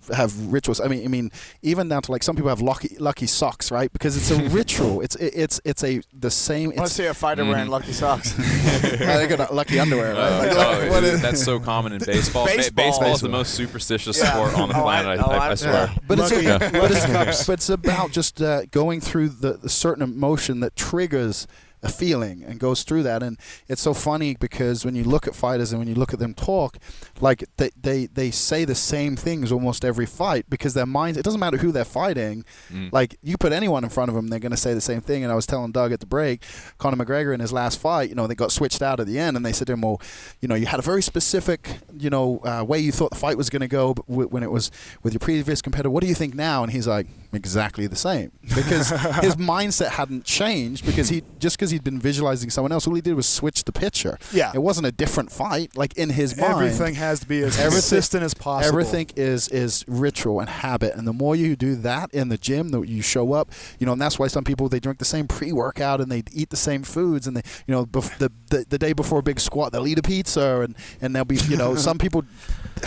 S4: rituals. I mean, even down to like some people have lucky socks, right? Because it's a ritual. It's the same.
S1: I want to see a fighter wearing lucky socks.
S4: They got lucky underwear, right?
S3: That's so common in baseball. Baseball is the most superstitious sport on the planet. I swear.
S4: Yeah. But it's about just going through the certain emotion that triggers a feeling and goes through that. And it's so funny because when you look at fighters and when you look at them talk, like they say the same things almost every fight because their minds, it doesn't matter who they're fighting. Like you put anyone in front of them, they're going to say the same thing. And I was telling Doug at the break, Conor McGregor in his last fight, they got switched out at the end, and they said to him, well, you had a very specific, way you thought the fight was going to go when it was with your previous competitor. What do you think now? And he's like, exactly the same, because his mindset hadn't changed because he'd been visualizing someone else. All he did was switch the picture. Yeah. It wasn't a different fight. Like in his mind,
S2: everything has to be as consistent as possible.
S4: Everything is ritual and habit. And the more you do that in the gym, that you show up, and that's why some people, they drink the same pre-workout and they eat the same foods, and they, the day before a big squat, they'll eat a pizza, and they'll be, some people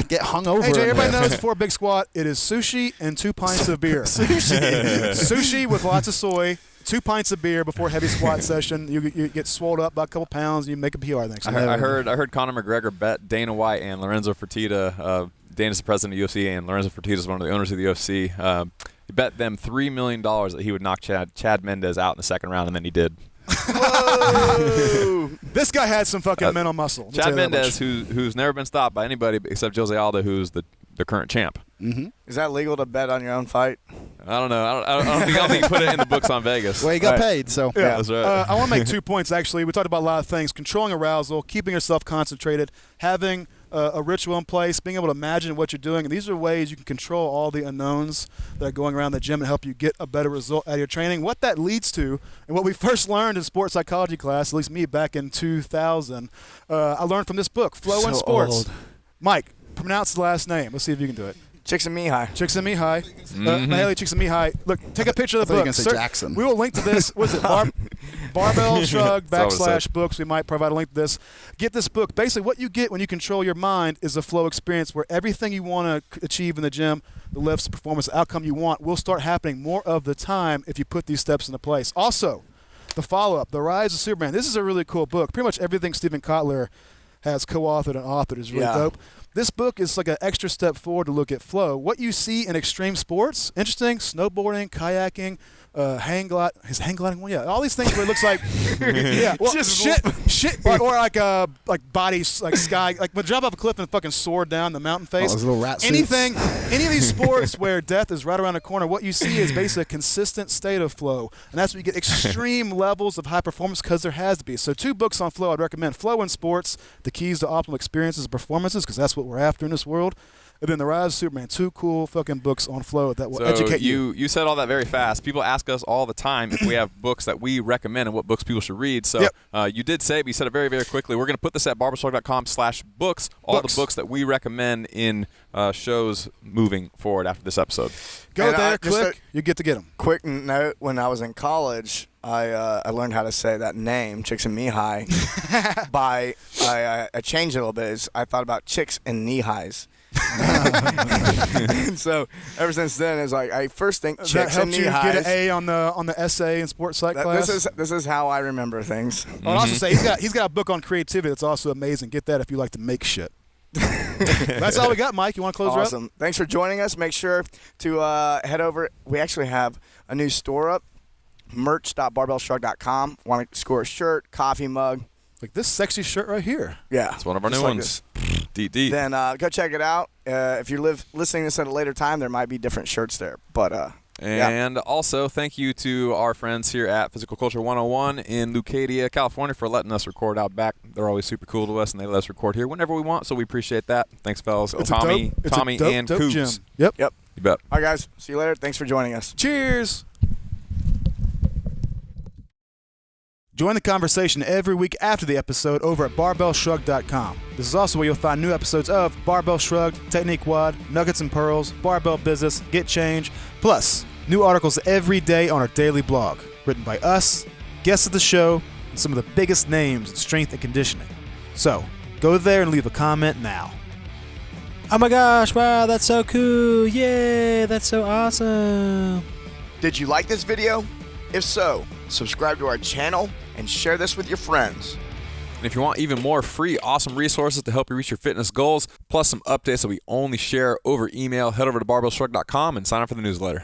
S4: get hungover.
S2: Hey, Jay, everybody knows before a big squat, it is sushi and 2 pints of beer. Sushi with lots of soy, 2 pints of beer before a heavy squat session. You get swelled up by a couple pounds, and you make a PR next day.
S3: I heard Conor McGregor bet Dana White and Lorenzo Fertitta. Dana's the president of the UFC, and Lorenzo Fertitta is one of the owners of the UFC. He bet them $3 million that he would knock Chad Mendes out in the second round, and then he did.
S2: Whoa! This guy had some fucking mental muscle.
S3: Chad Mendes, who's never been stopped by anybody except Jose Aldo, who's the current champ.
S1: Mm-hmm. Is that legal to bet on your own fight?
S3: I don't know. I don't think you put it in the books on Vegas.
S4: Well, he got paid, so.
S2: Yeah.
S3: That's right.
S2: I want to make 2 points, actually. We talked about a lot of things. Controlling arousal, keeping yourself concentrated, having a ritual in place, being able to imagine what you're doing. And these are ways you can control all the unknowns that are going around the gym and help you get a better result out of your training. What that leads to, and what we first learned in sports psychology class, at least me back in 2000, I learned from this book, Flow in Sports. Old. Mike, pronounce the last name. Let's see if you can do it.
S1: Csikszentmihalyi.
S2: Csikszentmihalyi. Mihaly Csikszentmihalyi. Look, take a picture of the book.
S4: You're going to say Jackson.
S2: We will link to this. What is it? Barbell, Shrugged, /books. We might provide a link to this. Get this book. Basically, what you get when you control your mind is a flow experience where everything you want to achieve in the gym, the lifts, the performance, the outcome you want, will start happening more of the time if you put these steps into place. Also, the follow-up, The Rise of Superman. This is a really cool book. Pretty much everything Steven Kotler has co-authored and authored is really dope. This book is like an extra step forward to look at flow. What you see in extreme sports, interesting, snowboarding, kayaking, hang gliding one, all these things where it looks like, shit, or like bodies, like sky, like when you jump off a cliff and fucking soar down the mountain face.
S4: Those little rat suits.
S2: Any of these sports where death is right around the corner, what you see is basically a consistent state of flow, and that's where you get extreme levels of high performance because there has to be. So 2 books on flow I'd recommend: Flow in Sports, The Keys to Optimal Experiences and Performances, because that's what we're after in this world. And then The Rise of Superman, 2 cool fucking books on flow that will educate you.
S3: You said all that very fast. People ask us all the time if we have books that we recommend and what books people should read. So you did say it, but you said it very, very quickly. We're going to put this at barbellshrugged.com/books, all the books that we recommend in shows moving forward after this episode.
S2: Go there, click, you get to get them.
S1: Quick note, when I was in college, I learned how to say that name, Chicks and Knee High, I changed it a little bit. I thought about chicks and knee highs. And so ever since then, it's like I first think chicks and knee highs.
S2: That helped you get an A on the essay in sports psych class.
S1: This is how I remember things.
S2: I'll also say he's got a book on creativity that's also amazing. Get that if you like to make shit. That's all we got, Mike. You want to close her up?
S1: Awesome. Thanks for joining us. Make sure to head over. We actually have a new store up, merch.barbellshrugged.com. Want to score a shirt, coffee mug.
S2: Like this sexy shirt right here.
S1: Yeah.
S3: It's one of our new ones. Deep.
S1: Then go check it out. If you're listening to this at a later time, there might be different shirts there. But
S3: And also, thank you to our friends here at Physical Culture 101 in Leucadia, California, for letting us record out back. They're always super cool to us, and they let us record here whenever we want, so we appreciate that. Thanks, fellas. Tommy and Coops.
S2: Gym. Yep.
S1: You
S3: bet.
S1: All right, guys. See you later. Thanks for joining us.
S2: Cheers. Join the conversation every week after the episode over at barbellshrugged.com. This is also where you'll find new episodes of Barbell Shrugged, Technique Wad, Nuggets and Pearls, Barbell Business, Get Change, plus new articles every day on our daily blog, written by us, guests of the show, and some of the biggest names in strength and conditioning. So, go there and leave a comment now.
S5: Oh my gosh, wow, that's so cool. Yay, that's so awesome.
S1: Did you like this video? If so, subscribe to our channel and share this with your friends.
S3: And if you want even more free, awesome resources to help you reach your fitness goals, plus some updates that we only share over email, head over to barbellshrugged.com and sign up for the newsletter.